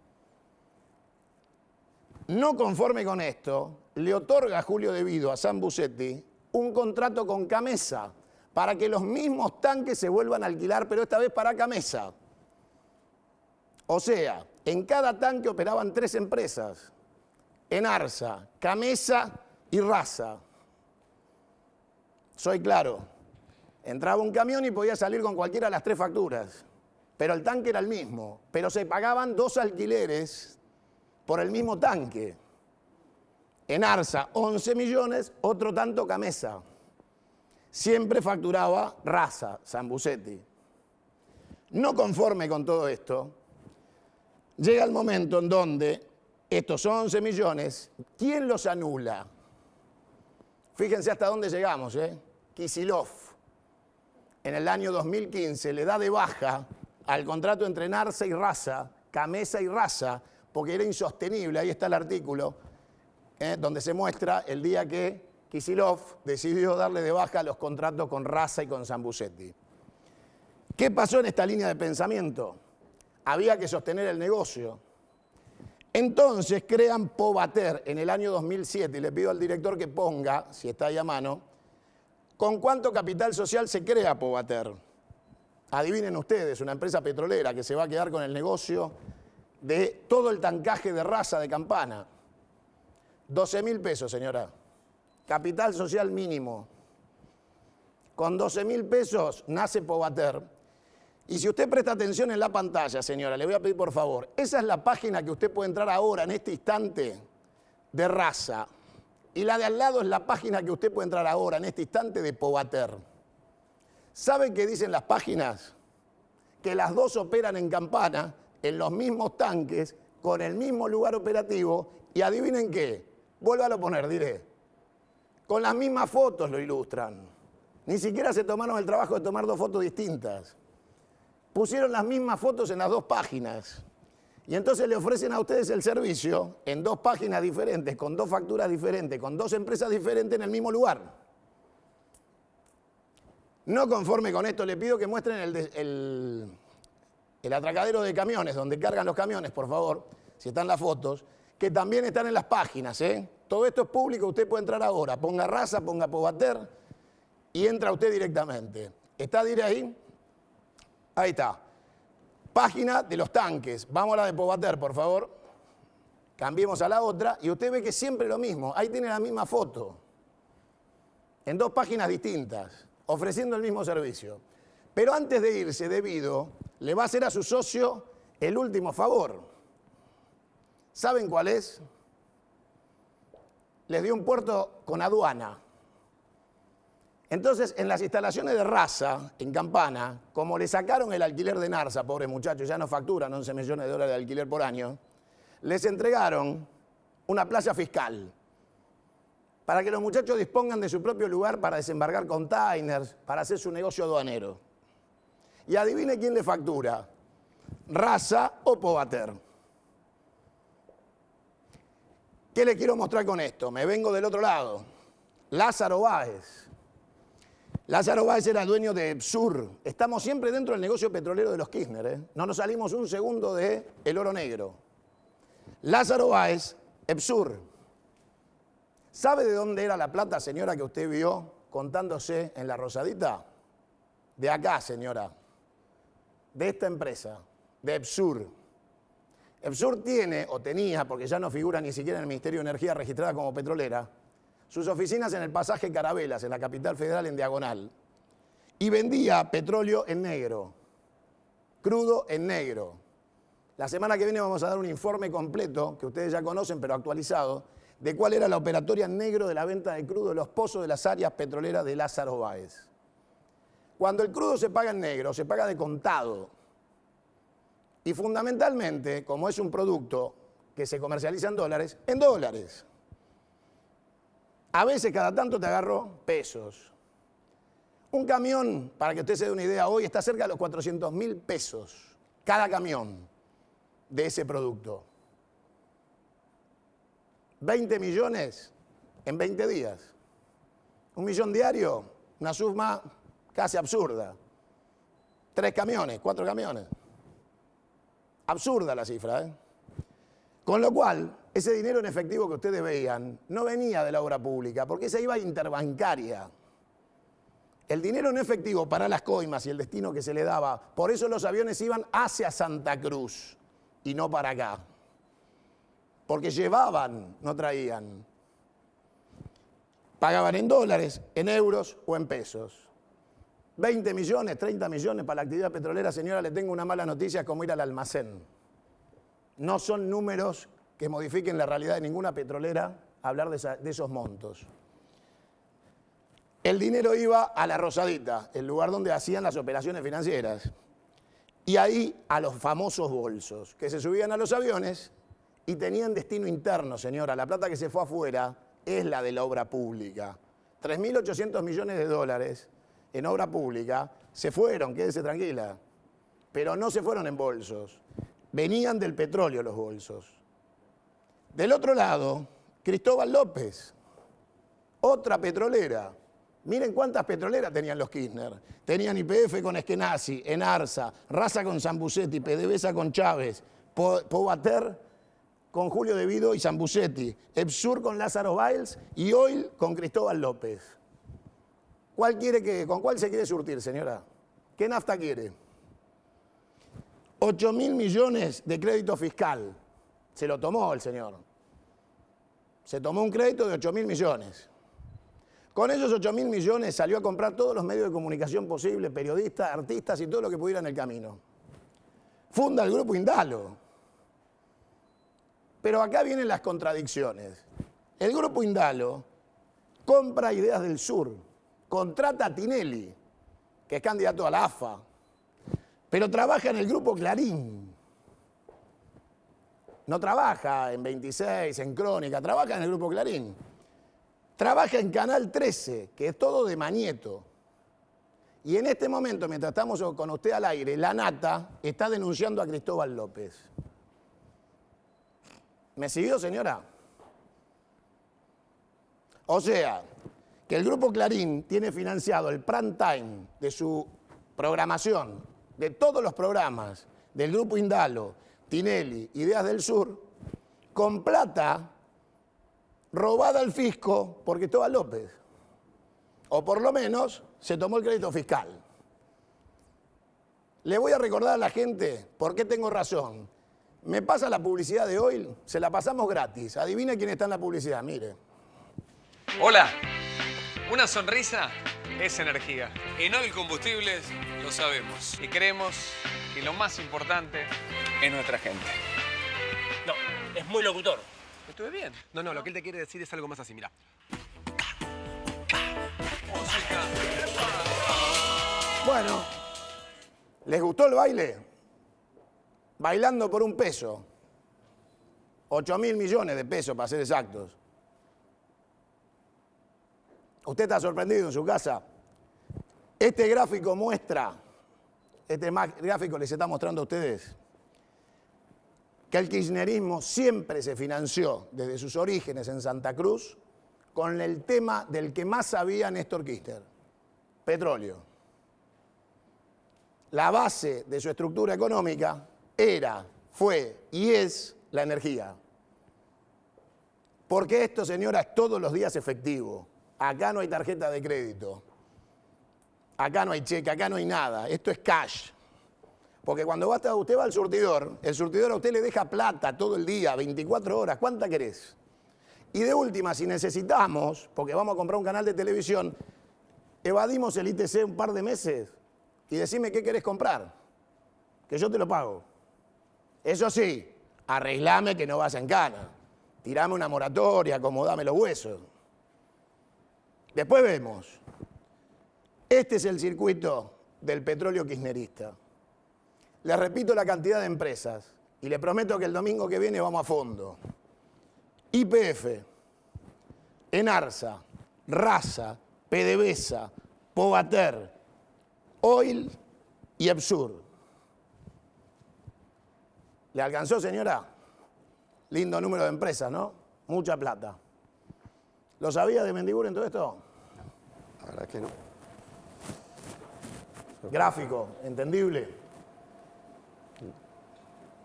No conforme con esto, le otorga a Julio De Vido a Sambucetti un contrato con Camesa para que los mismos tanques se vuelvan a alquilar, pero esta vez para Camesa. O sea, en cada tanque operaban 3 empresas: Enarsa, Camesa y Rasa. Soy claro. Entraba un camión y podía salir con cualquiera de las 3 facturas, pero el tanque era el mismo, pero se pagaban 2 alquileres por el mismo tanque. Enarsa, 11 millones, otro tanto Camesa. Siempre facturaba Rasa, Sambucetti. No conforme con todo esto, llega el momento en donde estos 11 millones, ¿quién los anula? Fíjense hasta dónde llegamos, Kicillof, en el año 2015, le da de baja al contrato entre Enarsa y Rasa, Camesa y Rasa, porque era insostenible. Ahí está el artículo, donde se muestra el día que Kicillof decidió darle de baja los contratos con Rasa y con Sambucetti. ¿Qué pasó en esta línea de pensamiento? Había que sostener el negocio. Entonces crean Povater en el año 2007 y le pido al director que ponga, si está ahí a mano, ¿con cuánto capital social se crea Povater? Adivinen ustedes, una empresa petrolera que se va a quedar con el negocio de todo el tancaje de raza de Campana. 12.000 pesos, señora. Capital social mínimo. Con 12.000 pesos nace Povater. Y si usted presta atención en la pantalla, señora, le voy a pedir por favor, esa es la página que usted puede entrar ahora, en este instante, de raza. Y la de al lado es la página que usted puede entrar ahora, en este instante, de Povater. ¿Saben qué dicen las páginas? Que las dos operan en Campana, en los mismos tanques, con el mismo lugar operativo, y adivinen qué, vuélvalo a poner, diré, con las mismas fotos lo ilustran. Ni siquiera se tomaron el trabajo de tomar dos fotos distintas. Pusieron las mismas fotos en las dos páginas. Y entonces le ofrecen a ustedes el servicio en dos páginas diferentes, con dos facturas diferentes, con dos empresas diferentes en el mismo lugar. No conforme con esto, le pido que muestren el atracadero de camiones, donde cargan los camiones, por favor, si están las fotos, que también están en las páginas. Todo esto es público, usted puede entrar ahora. Ponga raza, ponga Povater y entra usted directamente. ¿Está dire ahí? Ahí está. Página de los tanques. Vamos a la de Povater, por favor. Cambiemos a la otra y usted ve que siempre lo mismo. Ahí tiene la misma foto. En dos páginas distintas, ofreciendo el mismo servicio. Pero antes de irse, debido, le va a hacer a su socio el último favor. ¿Saben cuál es? Les dio un puerto con aduana. Entonces, en las instalaciones de raza, en Campana, como le sacaron el alquiler de Narsa, pobre muchacho, ya no facturan 11 millones de dólares de alquiler por año, les entregaron una playa fiscal para que los muchachos dispongan de su propio lugar para desembarcar containers, para hacer su negocio aduanero. Y adivine quién le factura, raza o Povater. ¿Qué le quiero mostrar con esto? Me vengo del otro lado. Lázaro Báez. Lázaro Báez era dueño de EPSUR. Estamos siempre dentro del negocio petrolero de los Kirchner. No nos salimos un segundo del oro negro. Lázaro Báez, EPSUR. ¿Sabe de dónde era la plata, señora, que usted vio contándose en la rosadita? De acá, señora. De esta empresa, de EPSUR. EPSUR tiene, o tenía, porque ya no figura ni siquiera en el Ministerio de Energía registrada como petrolera, sus oficinas en el pasaje Carabelas, en la capital federal, en Diagonal. Y vendía petróleo en negro, crudo en negro. La semana que viene vamos a dar un informe completo, que ustedes ya conocen, pero actualizado, de cuál era la operatoria en negro de la venta de crudo de los pozos de las áreas petroleras de Lázaro Báez. Cuando el crudo se paga en negro, se paga de contado. Y fundamentalmente, como es un producto que se comercializa en dólares. A veces, cada tanto te agarro pesos. Un camión, para que usted se dé una idea, hoy está cerca de los 400.000 pesos cada camión de ese producto. 20 millones en 20 días. 1 millón diario, una suma casi absurda. 3 camiones, 4 camiones. Absurda la cifra, ¿eh? Con lo cual, ese dinero en efectivo que ustedes veían no venía de la obra pública, porque se iba interbancaria. El dinero en efectivo para las coimas y el destino que se le daba, por eso los aviones iban hacia Santa Cruz y no para acá. Porque llevaban, no traían. Pagaban en dólares, en euros o en pesos. 20 millones, 30 millones para la actividad petrolera, señora, le tengo una mala noticia, es como ir al almacén. No son números que modifiquen la realidad de ninguna petrolera hablar de esos montos. El dinero iba a la Rosadita, el lugar donde hacían las operaciones financieras. Y ahí a los famosos bolsos, que se subían a los aviones y tenían destino interno, señora. La plata que se fue afuera es la de la obra pública. 3.800 millones de dólares en obra pública se fueron, quédese tranquila. Pero no se fueron en bolsos. Venían del petróleo los bolsos. Del otro lado, Cristóbal López, otra petrolera. Miren cuántas petroleras tenían los Kirchner. Tenían YPF con Eskenazi, Enarsa, Raza con Sambucetti, PDVSA con Chávez, Povater con Julio De Vido y Zambucetti, EPSUR con Lázaro Báez y Oil con Cristóbal López. ¿Con cuál se quiere surtir, señora? ¿Qué nafta quiere? 8.000 millones de crédito fiscal. Se lo tomó el señor. Se tomó un crédito de 8.000 millones. Con esos 8.000 millones salió a comprar todos los medios de comunicación posibles, periodistas, artistas y todo lo que pudiera en el camino. Funda el Grupo Indalo. Pero acá vienen las contradicciones. El Grupo Indalo compra Ideas del Sur, contrata a Tinelli, que es candidato a la AFA, pero trabaja en el Grupo Clarín. No trabaja en 26, en Crónica, trabaja en el Grupo Clarín. Trabaja en Canal 13, que es todo de Mañeto. Y en este momento, mientras estamos con usted al aire, La Nata está denunciando a Cristóbal López. ¿Me siguió, señora? O sea, que el Grupo Clarín tiene financiado el prime time de su programación, de todos los programas del Grupo Indalo, Tinelli, Ideas del Sur, con plata robada al fisco por Cristóbal López. O por lo menos se tomó el crédito fiscal. Le voy a recordar a la gente por qué tengo razón. Me pasa la publicidad de hoy, se la pasamos gratis. Adivine quién está en la publicidad, mire. Hola, una sonrisa es energía. En Oil Combustibles lo sabemos y creemos que lo más importante es nuestra gente. No, es muy locutor. ¿Estuve bien? No, lo que él te quiere decir es algo más así, mira. Bueno, ¿les gustó el baile? Bailando por un peso. 8.000 millones de pesos, para ser exactos. ¿Usted está sorprendido en su casa? Este gráfico muestra, gráfico les está mostrando a ustedes, que el kirchnerismo siempre se financió desde sus orígenes en Santa Cruz con el tema del que más sabía Néstor Kirchner, petróleo. La base de su estructura económica era, fue y es la energía. Porque esto, señora, es todos los días efectivo. Acá no hay tarjeta de crédito. Acá no hay cheque, acá no hay nada. Esto es cash. Porque cuando usted va al surtidor, el surtidor a usted le deja plata todo el día, 24 horas. ¿Cuánta querés? Y de última, si necesitamos, porque vamos a comprar un canal de televisión, evadimos el ITC un par de meses y decime qué querés comprar, que yo te lo pago. Eso sí, arreglame que no vas en cana. Tirame una moratoria, acomodame los huesos. Después vemos. Este es el circuito del petróleo kirchnerista. Les repito la cantidad de empresas y les prometo que el domingo que viene vamos a fondo. YPF, Enarsa, Rasa, PDVSA, Povater, Oil y EPSUR. ¿Le alcanzó, señora? Lindo número de empresas, ¿no? Mucha plata. ¿Lo sabía de Mendiguren todo esto? La verdad que no. Gráfico, entendible.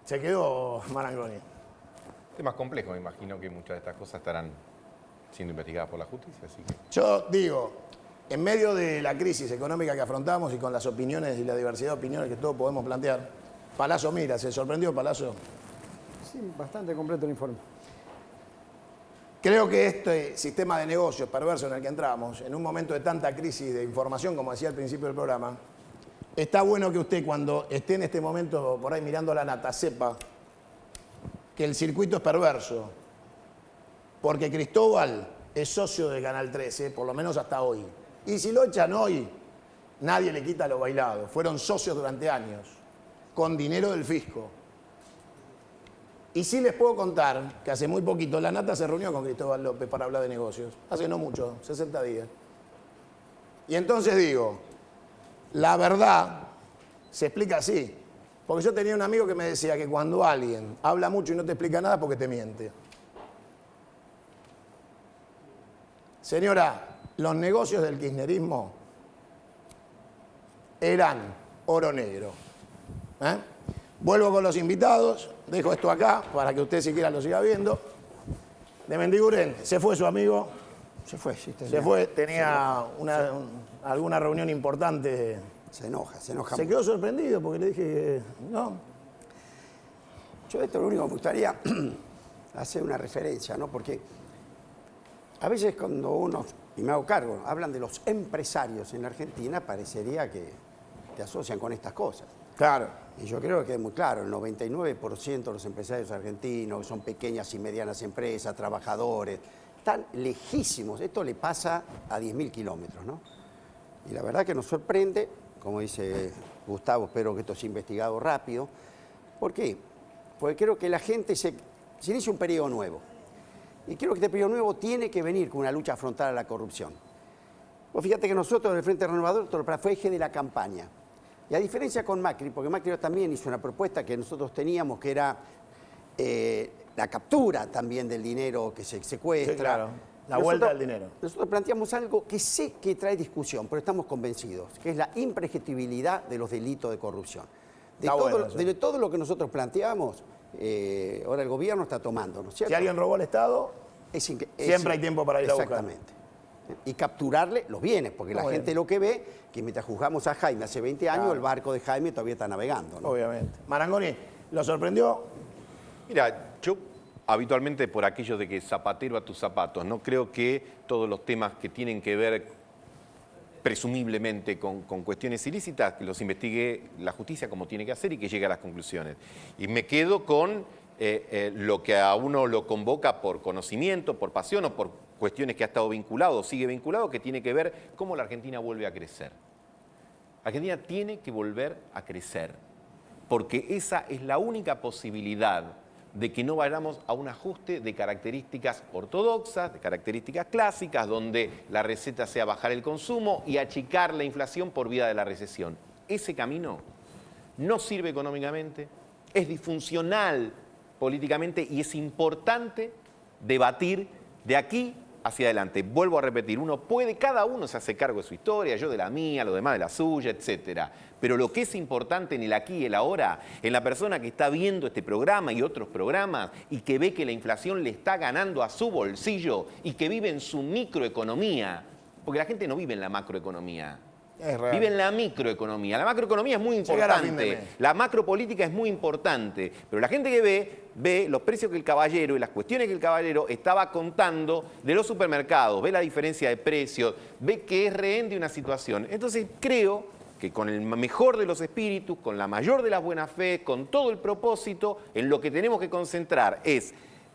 Se quedó Marangoni. Temas complejos, me imagino que muchas de estas cosas estarán siendo investigadas por la justicia, así que... Yo digo, en medio de la crisis económica que afrontamos y con las opiniones y la diversidad de opiniones que todos podemos plantear, Palazzo mira, ¿se sorprendió Palazzo? Sí, bastante completo el informe. Creo que este sistema de negocios perverso en el que entramos, en un momento de tanta crisis de información, como decía al principio del programa, está bueno que usted cuando esté en este momento por ahí mirando La Nata sepa que el circuito es perverso, porque Cristóbal es socio de Canal 13, por lo menos hasta hoy. Y si lo echan hoy, nadie le quita lo bailado. Fueron socios durante años, con dinero del fisco. Y sí les puedo contar que hace muy poquito La Nata se reunió con Cristóbal López para hablar de negocios. Hace no mucho, 60 días. Y entonces digo, la verdad se explica así. Porque yo tenía un amigo que me decía que cuando alguien habla mucho y no te explica nada, porque te miente. Señora, los negocios del kirchnerismo eran oro negro. Vuelvo con los invitados, dejo esto acá para que usted si quiera lo siga viendo. De Mendiguren, se fue su amigo. Se fue, sí. Se fue, tenía alguna reunión importante. Se enoja. Se quedó sorprendido porque le dije que no. Yo de esto lo único que me gustaría hacer una referencia, ¿no? Porque a veces cuando uno, y me hago cargo, hablan de los empresarios en la Argentina, parecería que te asocian con estas cosas. Claro. Y yo creo que es muy claro, el 99% de los empresarios argentinos, que son pequeñas y medianas empresas, trabajadores, están lejísimos. Esto le pasa a 10.000 kilómetros, ¿no? Y la verdad que nos sorprende, como dice Gustavo, espero que esto sea investigado rápido. ¿Por qué? Porque creo que la gente se inicia un periodo nuevo. Y creo que este periodo nuevo tiene que venir con una lucha frontal a la corrupción. Pues fíjate que nosotros, del Frente Renovador, fue eje de la campaña. Y a diferencia con Macri, porque Macri también hizo una propuesta que nosotros teníamos, que era la captura también del dinero que se secuestra. Sí, claro. La vuelta del dinero. Nosotros planteamos algo que sé que trae discusión, pero estamos convencidos, que es la imprescriptibilidad de los delitos de corrupción. De todo lo que nosotros planteamos, ahora el gobierno está tomando, ¿no es cierto? Si alguien robó el Estado, siempre hay tiempo para ir a buscar. Exactamente. Y capturarle los bienes, porque la gente lo que ve, que mientras juzgamos a Jaime hace 20 años, el barco de Jaime todavía está navegando, ¿no? Obviamente. Marangoni, ¿lo sorprendió? Mira, yo habitualmente por aquello de que zapatero a tus zapatos, no creo que todos los temas que tienen que ver presumiblemente con cuestiones ilícitas, que los investigue la justicia como tiene que hacer y que llegue a las conclusiones. Y me quedo con lo que a uno lo convoca por conocimiento, por pasión o por cuestiones que ha estado vinculado, sigue vinculado, que tiene que ver cómo la Argentina vuelve a crecer. Argentina tiene que volver a crecer, porque esa es la única posibilidad de que no vayamos a un ajuste de características ortodoxas, de características clásicas, donde la receta sea bajar el consumo y achicar la inflación por vía de la recesión. Ese camino no sirve económicamente, es disfuncional políticamente y es importante debatir de aquí hacia adelante. Vuelvo a repetir, cada uno se hace cargo de su historia, yo de la mía, los demás de la suya, etcétera. Pero lo que es importante en el aquí y el ahora, en la persona que está viendo este programa y otros programas y que ve que la inflación le está ganando a su bolsillo y que vive en su microeconomía, porque la gente no vive en la macroeconomía. Vive en la microeconomía. La macroeconomía es muy importante, la macropolítica es muy importante, pero la gente que ve los precios que el caballero y las cuestiones que el caballero estaba contando de los supermercados, ve la diferencia de precios, ve que es rehén de una situación. Entonces creo que con el mejor de los espíritus, con la mayor de las buenas fe, con todo el propósito, en lo que tenemos que concentrar es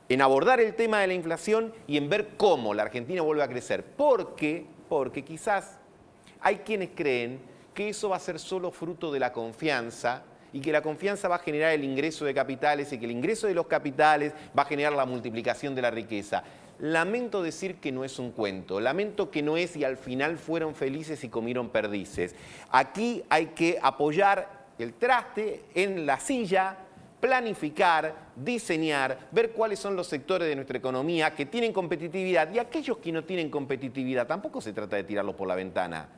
en abordar el tema de la inflación y en ver cómo la Argentina vuelve a crecer. Porque quizás hay quienes creen que eso va a ser solo fruto de la confianza y que la confianza va a generar el ingreso de capitales y que el ingreso de los capitales va a generar la multiplicación de la riqueza. Lamento decir que no es un cuento, lamento que no es y al final fueron felices y comieron perdices. Aquí hay que apoyar el traste en la silla, planificar, diseñar, ver cuáles son los sectores de nuestra economía que tienen competitividad y aquellos que no tienen competitividad tampoco se trata de tirarlos por la ventana.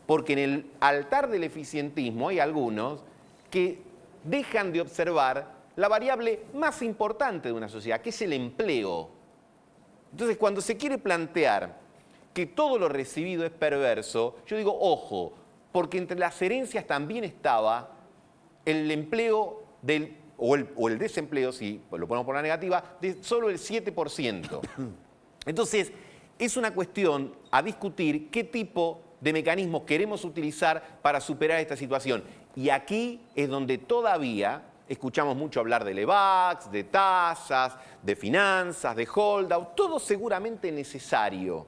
Porque en el altar del eficientismo hay algunos que dejan de observar la variable más importante de una sociedad, que es el empleo. Entonces, cuando se quiere plantear que todo lo recibido es perverso, yo digo, ojo, porque entre las herencias también estaba el empleo o el desempleo, si lo ponemos por la negativa, de solo el 7%. Entonces, es una cuestión a discutir qué tipo de mecanismos queremos utilizar para superar esta situación. Y aquí es donde todavía escuchamos mucho hablar de LEVAX, de tasas, de finanzas, de holdout, todo seguramente necesario.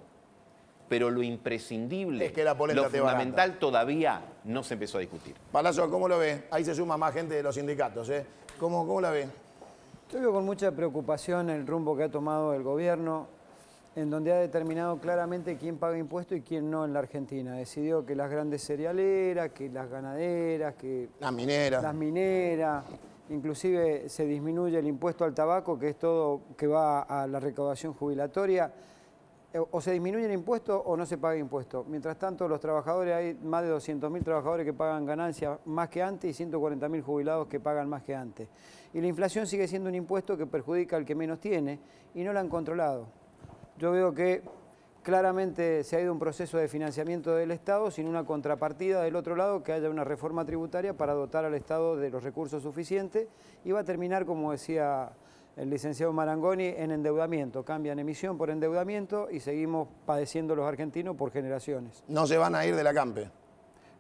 Pero lo imprescindible, es que la polenta lo fundamental todavía no se empezó a discutir. Palazzo, ¿cómo lo ve? Ahí se suma más gente de los sindicatos, ¿eh? ¿Cómo la ve? Yo veo con mucha preocupación el rumbo que ha tomado el gobierno, en donde ha determinado claramente quién paga impuestos y quién no en la Argentina. Decidió que las grandes cerealeras, que las ganaderas, que las mineras, inclusive se disminuye el impuesto al tabaco, que es todo que va a la recaudación jubilatoria. o se disminuyen impuestos o no se paga impuestos. Mientras tanto, los trabajadores, hay más de 200.000 trabajadores que pagan ganancias más que antes y 140.000 jubilados que pagan más que antes. Y la inflación sigue siendo un impuesto que perjudica al que menos tiene y no la han controlado. Yo veo que claramente se ha ido un proceso de financiamiento del Estado sin una contrapartida del otro lado, que haya una reforma tributaria para dotar al Estado de los recursos suficientes, y va a terminar, como decía el licenciado Marangoni, en endeudamiento. Cambian emisión por endeudamiento y seguimos padeciendo los argentinos por generaciones. ¿No se van a ir de la CAMPE?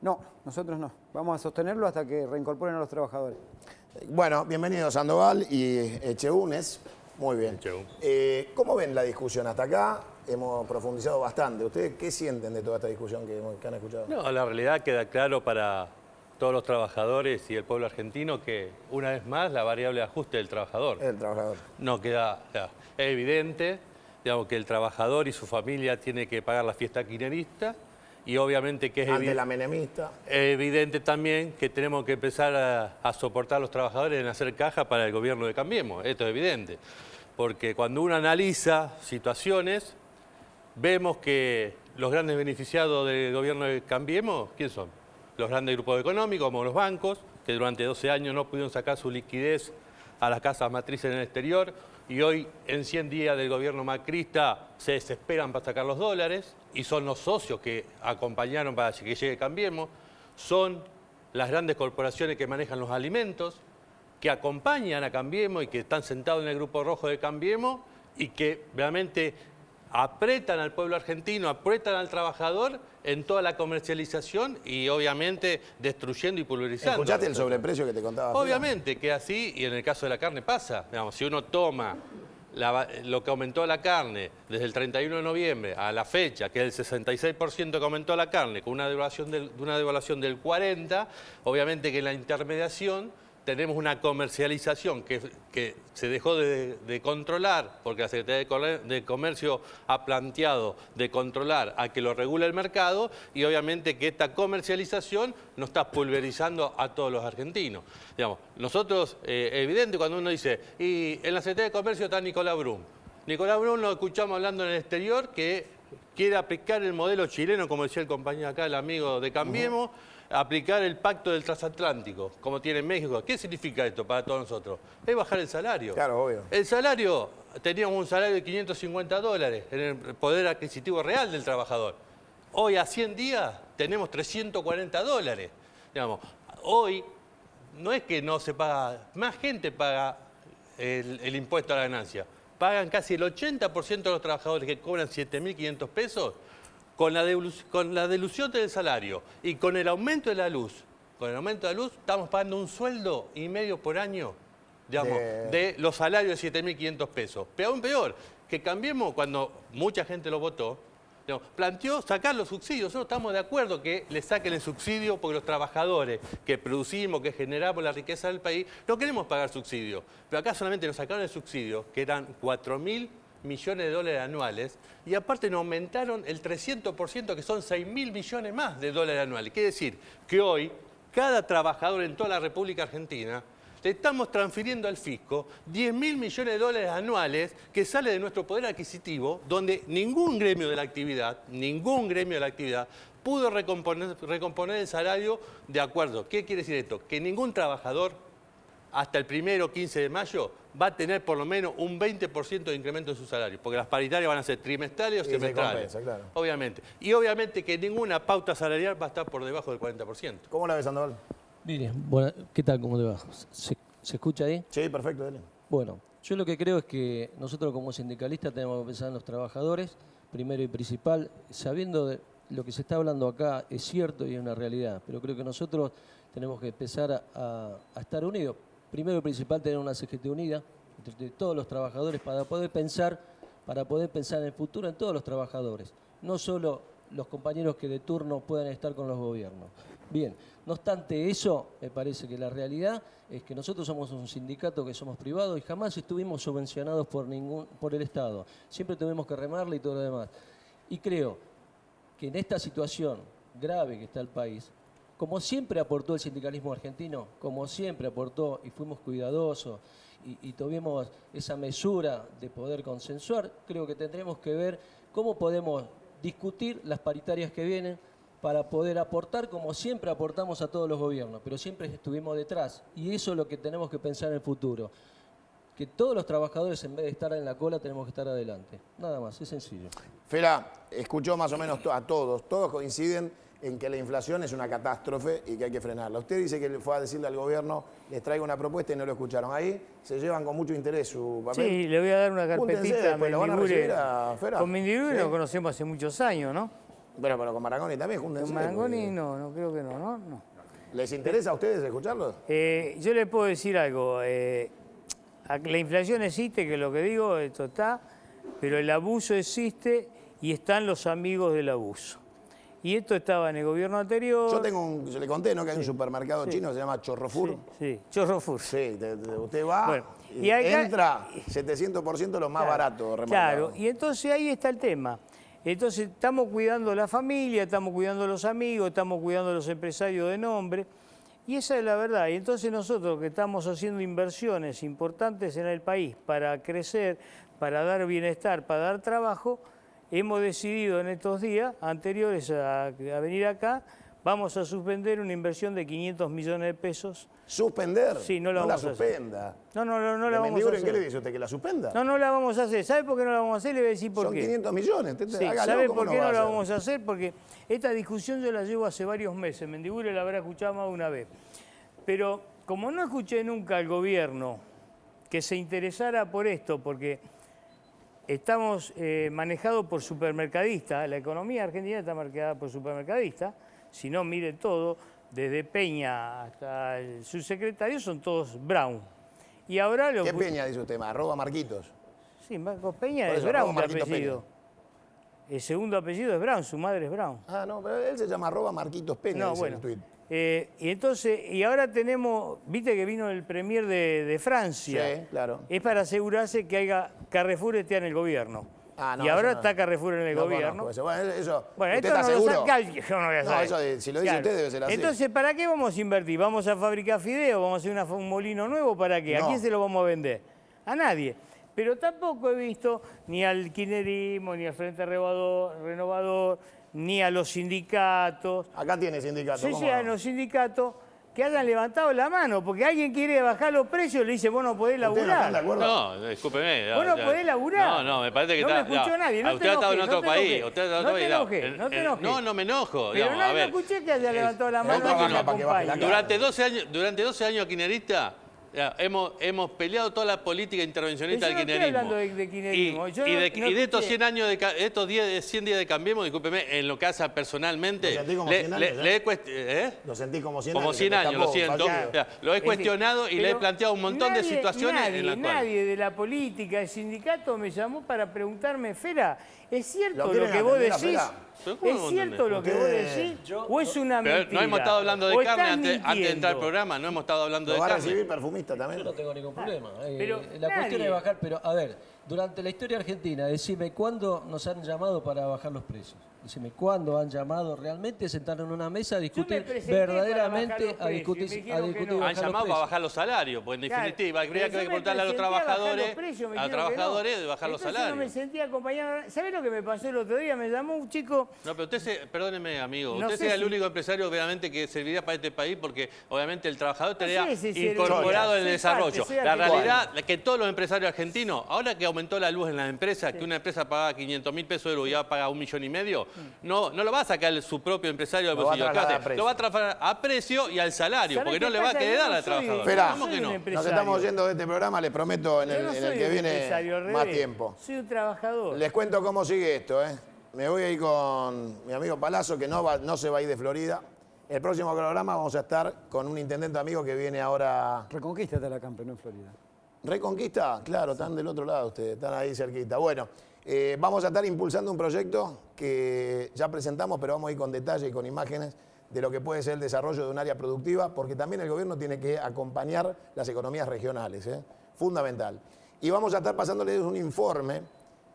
No, nosotros no. Vamos a sostenerlo hasta que reincorporen a los trabajadores. Bueno, bienvenidos Sandoval y Echeúnes. Muy bien. ¿Cómo ven la discusión hasta acá? Hemos profundizado bastante. ¿Ustedes qué sienten de toda esta discusión que han escuchado? No, la realidad queda claro para todos los trabajadores y el pueblo argentino que, una vez más, la variable de ajuste del trabajador. El trabajador. No queda, es evidente, digamos, que el trabajador y su familia tiene que pagar la fiesta kirchnerista y obviamente que es ante la menemista. evidente también que tenemos que empezar a soportar a los trabajadores en hacer caja para el gobierno de Cambiemos. Esto es evidente, porque cuando uno analiza situaciones, vemos que los grandes beneficiados del gobierno de Cambiemos, ¿quién son? Los grandes grupos económicos, como los bancos, que durante 12 años no pudieron sacar su liquidez a las casas matrices en el exterior, y hoy en 100 días del gobierno macrista se desesperan para sacar los dólares, y son los socios que acompañaron para que llegue Cambiemos, son las grandes corporaciones que manejan los alimentos, que acompañan a Cambiemos y que están sentados en el grupo rojo de Cambiemos y que realmente apretan al pueblo argentino, apretan al trabajador en toda la comercialización y obviamente destruyendo y pulverizando. ¿Escuchaste el sobreprecio que te contaba? Obviamente que así, y en el caso de la carne pasa. Digamos, si uno toma lo que aumentó la carne desde el 31 de noviembre a la fecha, que es el 66% que aumentó la carne, con una devaluación del 40%, obviamente que en la intermediación tenemos una comercialización que se dejó de controlar, porque la Secretaría de Comercio ha planteado de controlar a que lo regule el mercado, y obviamente que esta comercialización nos está pulverizando a todos los argentinos. Digamos, nosotros, evidente cuando uno dice, y en la Secretaría de Comercio está Nicolás Brum. Nicolás Brum lo escuchamos hablando en el exterior, que quiere aplicar el modelo chileno, como decía el compañero acá, el amigo de Cambiemos, aplicar el pacto del transatlántico, como tiene México. ¿Qué significa esto para todos nosotros? Es bajar el salario. Claro, obvio. El salario, teníamos un salario de $550 en el poder adquisitivo real del trabajador. Hoy, a 100 días, tenemos $340. Digamos, hoy, no es que no se paga, más gente paga el impuesto a la ganancia. Pagan casi el 80% de los trabajadores que cobran 7.500 pesos, con la dilución del salario y con el aumento de la luz. Con el aumento de la luz estamos pagando un sueldo y medio por año, digamos, de los salarios de 7.500 pesos. Pero aún peor, que Cambiemos, cuando mucha gente lo votó, digamos, planteó sacar los subsidios. Nosotros estamos de acuerdo que le saquen el subsidio porque los trabajadores que producimos, que generamos la riqueza del país, no queremos pagar subsidios. Pero acá solamente nos sacaron el subsidio, que eran 4.000 millones de dólares anuales, y aparte nos aumentaron el 300%, que son 6.000 millones más de dólares anuales. Quiere decir que hoy, cada trabajador en toda la República Argentina, le estamos transfiriendo al fisco 10.000 millones de dólares anuales que sale de nuestro poder adquisitivo, donde ningún gremio de la actividad pudo recomponer el salario de acuerdo. ¿Qué quiere decir esto? Que ningún trabajador hasta el 1 o 15 de mayo va a tener por lo menos un 20% de incremento en su salario, porque las paritarias van a ser trimestrales o semestrales. Claro. Obviamente. Y obviamente que ninguna pauta salarial va a estar por debajo del 40%. ¿Cómo la ves, Sandoval? Mire, bueno, ¿qué tal? ¿Cómo te va? ¿Se escucha ahí? Sí, perfecto, dale. Bueno, yo lo que creo es que nosotros como sindicalistas tenemos que pensar en los trabajadores, primero y principal, sabiendo de lo que se está hablando acá es cierto y es una realidad, pero creo que nosotros tenemos que empezar a estar unidos. Primero y principal, tener una CGT unida entre todos los trabajadores para poder pensar en el futuro en todos los trabajadores, no solo los compañeros que de turno puedan estar con los gobiernos. Bien, no obstante eso, me parece que la realidad es que nosotros somos un sindicato que somos privados y jamás estuvimos subvencionados por el Estado. Siempre tuvimos que remarle y todo lo demás. Y creo que en esta situación grave que está el país, como siempre aportó el sindicalismo argentino, como siempre aportó y fuimos cuidadosos y tomemos esa mesura de poder consensuar, creo que tendremos que ver cómo podemos discutir las paritarias que vienen para poder aportar como siempre aportamos a todos los gobiernos, pero siempre estuvimos detrás. Y eso es lo que tenemos que pensar en el futuro. Que todos los trabajadores, en vez de estar en la cola, tenemos que estar adelante. Nada más, es sencillo. Fera, escuchó más o menos a todos. Todos coinciden en que la inflación es una catástrofe y que hay que frenarla. Usted dice que fue a decirle al gobierno, les traigo una propuesta y no lo escucharon. Ahí se llevan con mucho interés su papel. Sí, le voy a dar una carpetita a ¿lo van a recibir Mendibure. a Fera? Con Mendibure ¿Sí? nos conocemos hace muchos años, ¿no? Bueno, pero con Marangoni también, júntense. Con Marangoni porque- no creo que no. ¿Les interesa a ustedes escucharlo? Yo les puedo decir algo. La inflación existe, que es lo que digo, esto está, pero el abuso existe y están los amigos del abuso. Y esto estaba en el gobierno anterior. Yo le conté, ¿no? Que hay un supermercado chino que se llama Chorrofur. Sí, Chorrofur. Sí, usted va Bueno, y y acá- entra 700% lo más barato. remarcado. Claro, y entonces ahí está el tema. Entonces estamos cuidando la familia, estamos cuidando los amigos, estamos cuidando los empresarios de nombre. Y esa es la verdad. Y entonces nosotros que estamos haciendo inversiones importantes en el país para crecer, para dar bienestar, para dar trabajo, hemos decidido en estos días anteriores a venir acá, vamos a suspender una inversión de 500 millones de pesos. ¿Suspender? Sí, no la No la vamos a hacer. suspenda. No la ¿De vamos a Mendibure hacer. en qué le dice usted? ¿Que la suspenda? No la vamos a hacer. ¿Sabe por qué no la vamos a hacer? Le voy a decir por Son qué. 500 millones. Sí, hágalo, ¿sabe ¿cómo por qué va no a la hacer? vamos a hacer? Porque esta discusión yo la llevo hace varios meses. Mendibure la habrá escuchado más de una vez. Pero como no escuché nunca al gobierno que se interesara por esto, porque estamos manejados por supermercadistas, la economía argentina está marcada por supermercadistas, si no, mire todo, desde Peña hasta el subsecretario son todos Brown. Y ahora lo ¿Qué Peña dice usted? Arroba Marquitos. Sí, Marcos Peña Por es eso, Brown arroba de Marquitos apellido. El segundo apellido es Brown, su madre es Brown. Ah, no, pero él se llama arroba Marquitos Peña, No, dice bueno. el tuit. Y entonces, y ahora tenemos, viste que vino el premier de Francia. Sí, claro. Es para asegurarse que haya Carrefour esté en el gobierno. Ah, no, y ahora eso no. está Carrefour en el No gobierno. conozco eso. Bueno, eso, Bueno, ¿usted esto está no lo seguro? sabe, yo no voy a No, saber. eso si lo dice usted debe ser así. Entonces, ¿para qué vamos a invertir? ¿Vamos a fabricar fideos? ¿Vamos a hacer un molino nuevo? ¿Para qué? ¿A No. quién se lo vamos a vender? A nadie. Pero tampoco he visto ni al kirchnerismo, ni al Frente Renovador, ni a los sindicatos. Acá tiene sindicato. Sí, ¿cómo sí, no? a los sindicatos que hayan levantado la mano, porque alguien quiere bajar los precios y le dice, vos no podés ¿Ustedes no laburar. están de acuerdo? No, discúlpeme. Vos no podés laburar. No, me parece que No está. me escuchó nadie, no usted te ha estado en enojes, otro no te país. enojes. Usted ha estado en No otro te país. enojes, no te enojes. No me enojo. Pero digamos, a no ver. escuché que haya levantado la mano. ¿cómo que no? me Para que baje la acompañe. cara. Durante 12 años kirchnerista, hemos peleado toda la política intervencionista Pero del yo no estoy kirchnerismo. hablando de kirchnerismo. Yo Y no- de no estos escuché. 100 años estos 100 días de Cambiemos, discúlpeme, en lo que hace personalmente, Lo sentí como 100 años, le he cuestionado. Lo sentí como 100 Como años. 100 se me años, lo escapó, siento. fallido. O sea, lo he Es que- cuestionado y le he pero planteado un montón de situaciones en las cuales. Nadie de la política, el sindicato me llamó para preguntarme, Fera, ¿es cierto ¿Lo lo quieren que vos atender a decís? Fera? ¿Pero cómo ¿Es no cierto entendés? lo que vos Usted- decís? ¿O es una Pero mentira? no hemos estado hablando de ¿O carne estás antes de entrar al mintiendo? programa, no hemos estado hablando ¿Lo de va a carne. recibir perfumista también? Yo no tengo ningún problema. Pero La cuestión nadie. es bajar, pero a ver, durante la historia argentina, decime cuándo nos han llamado para bajar los precios. Decime cuándo han llamado realmente, sentarnos en una mesa a discutir presenté para bajar verdaderamente, los a discutir, precios y me dijeron que no. bajar Han los llamado para precios. bajar los salarios, pues en Claro, definitiva, habría pero que yo me preguntarle a los presenté bajar trabajadores, los precios, me a los dijeron que no. trabajadores de bajar los Entonces no me salarios. sentí acompañado. ¿Sabés lo que me pasó el otro día? Me llamó un chico. No, pero perdóneme, amigo, No usted sé sea el si- único empresario obviamente que serviría para este país porque obviamente el trabajador estaría sé si ser incorporado el en el soy parte, desarrollo. soy La argentino. realidad es que todos los empresarios argentinos, ahora que aumentó la luz en las empresas, que una empresa pagaba 500.000 pesos de luz y ahora paga 1,5 millones, no lo va a sacar su propio empresario del Lo va a bolsillo de trasladar a clase, precio. lo va a trasladar a precio y al salario, ¿Sabés porque qué no le va a pasa? Yo quedar no al soy- trabajador. Esperá, ¿Cómo que no? un Nos empresario. estamos yendo de este programa, les prometo en Yo el, no en soy el que un viene empresario, al más revés. tiempo. Soy un trabajador. Les cuento cómo sigue esto, ¿eh? Me voy a ir con mi amigo Palazzo, que no se va a ir de Florida. El próximo programa vamos a estar con un intendente amigo que viene ahora. Reconquista está la Campe, no en Florida. ¿Reconquista? Claro, están del otro lado ustedes, están ahí cerquita. Bueno, vamos a estar impulsando un proyecto que ya presentamos, pero vamos a ir con detalle y con imágenes de lo que puede ser el desarrollo de un área productiva, porque también el gobierno tiene que acompañar las economías regionales, ¿eh? Fundamental. Y vamos a estar pasándoles un informe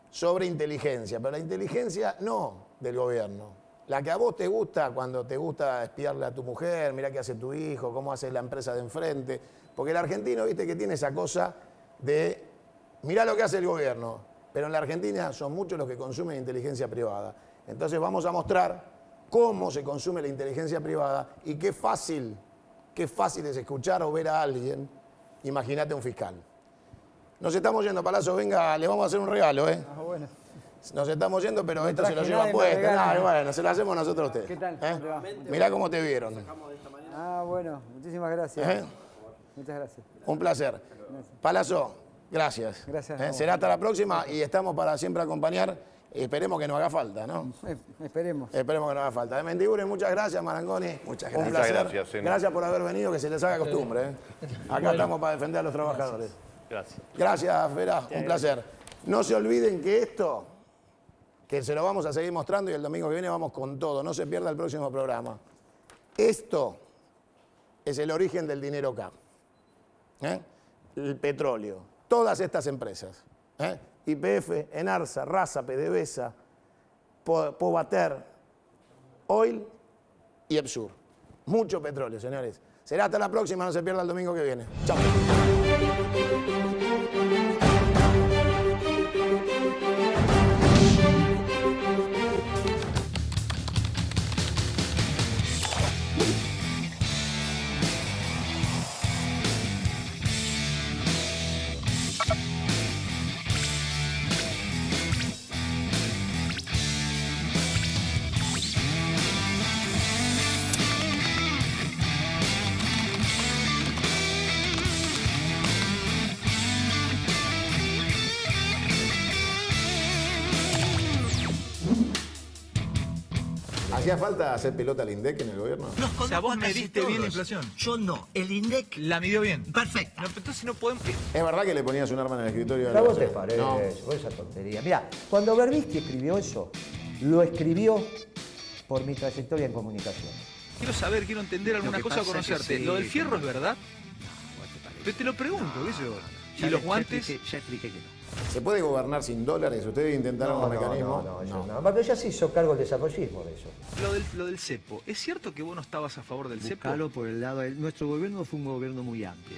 sobre inteligencia, pero la inteligencia no del gobierno. La que a vos te gusta cuando te gusta espiarle a tu mujer, mirá qué hace tu hijo, cómo hace la empresa de enfrente. Porque el argentino, viste, que tiene esa cosa de, mirá lo que hace el gobierno, pero en la Argentina son muchos los que consumen inteligencia privada. Entonces vamos a mostrar cómo se consume la inteligencia privada y qué fácil es escuchar o ver a alguien, imagínate un fiscal. Nos estamos yendo, Palazzo, venga, le vamos a hacer un regalo, ¿eh? Ah, bueno. Nos estamos yendo, pero esto se lo traje lleva nadie, puesto. me regala. Bueno, se lo hacemos nosotros a ustedes. ¿Qué tal? ¿Eh? ¿Cómo le va? Mirá cómo te vieron. Ah, bueno, muchísimas gracias. ¿Eh? Muchas gracias. Un placer. Palazzo, gracias. Gracias. ¿Eh? Será hasta la próxima y estamos para siempre acompañar. Esperemos que no haga falta, ¿no? Esperemos. Esperemos que no haga falta. Mendiguren, muchas gracias, Marangoni. Muchas Un gracias. placer. Muchas gracias, Sena. Gracias por haber venido, que se les haga costumbre. ¿eh? Acá estamos para defender a los trabajadores. Gracias. Gracias, Vera. Un placer. No se olviden que esto, que se lo vamos a seguir mostrando y el domingo que viene vamos con todo. No se pierda el próximo programa. Esto es el origen del dinero acá. ¿Eh? El petróleo. Todas estas empresas. ¿Eh? YPF, Enarsa, Rasa, PDVSA, Povater, Oil y Epsur. Mucho petróleo, señores. Será hasta la próxima, no se pierda el domingo que viene. Chao. ¿Hacía falta hacer pelota al INDEC en el gobierno? O sea, vos mediste bien la inflación. Yo no, el INDEC La midió bien. perfecto. No, entonces no podemos... ¿Es verdad que le ponías un arma en el escritorio? ¿A vos te No. parece? Esa tontería. Mira, cuando Berbisky escribió eso, lo escribió por mi trayectoria en comunicación. Quiero saber, quiero entender alguna que cosa, pasa es que conocerte. sí, ¿Lo del sí. fierro es verdad? Pero te lo pregunto, qué sé yo. ¿Y los guantes? Ya expliqué que no. ¿Se puede gobernar sin dólares? ¿Ustedes intentaron un mecanismo? No. Pero ya se hizo cargo el desarrollismo de eso. Lo del cepo. ¿Es cierto que vos no estabas a favor del cepo? Buscalo por el lado. Nuestro gobierno fue un gobierno muy amplio.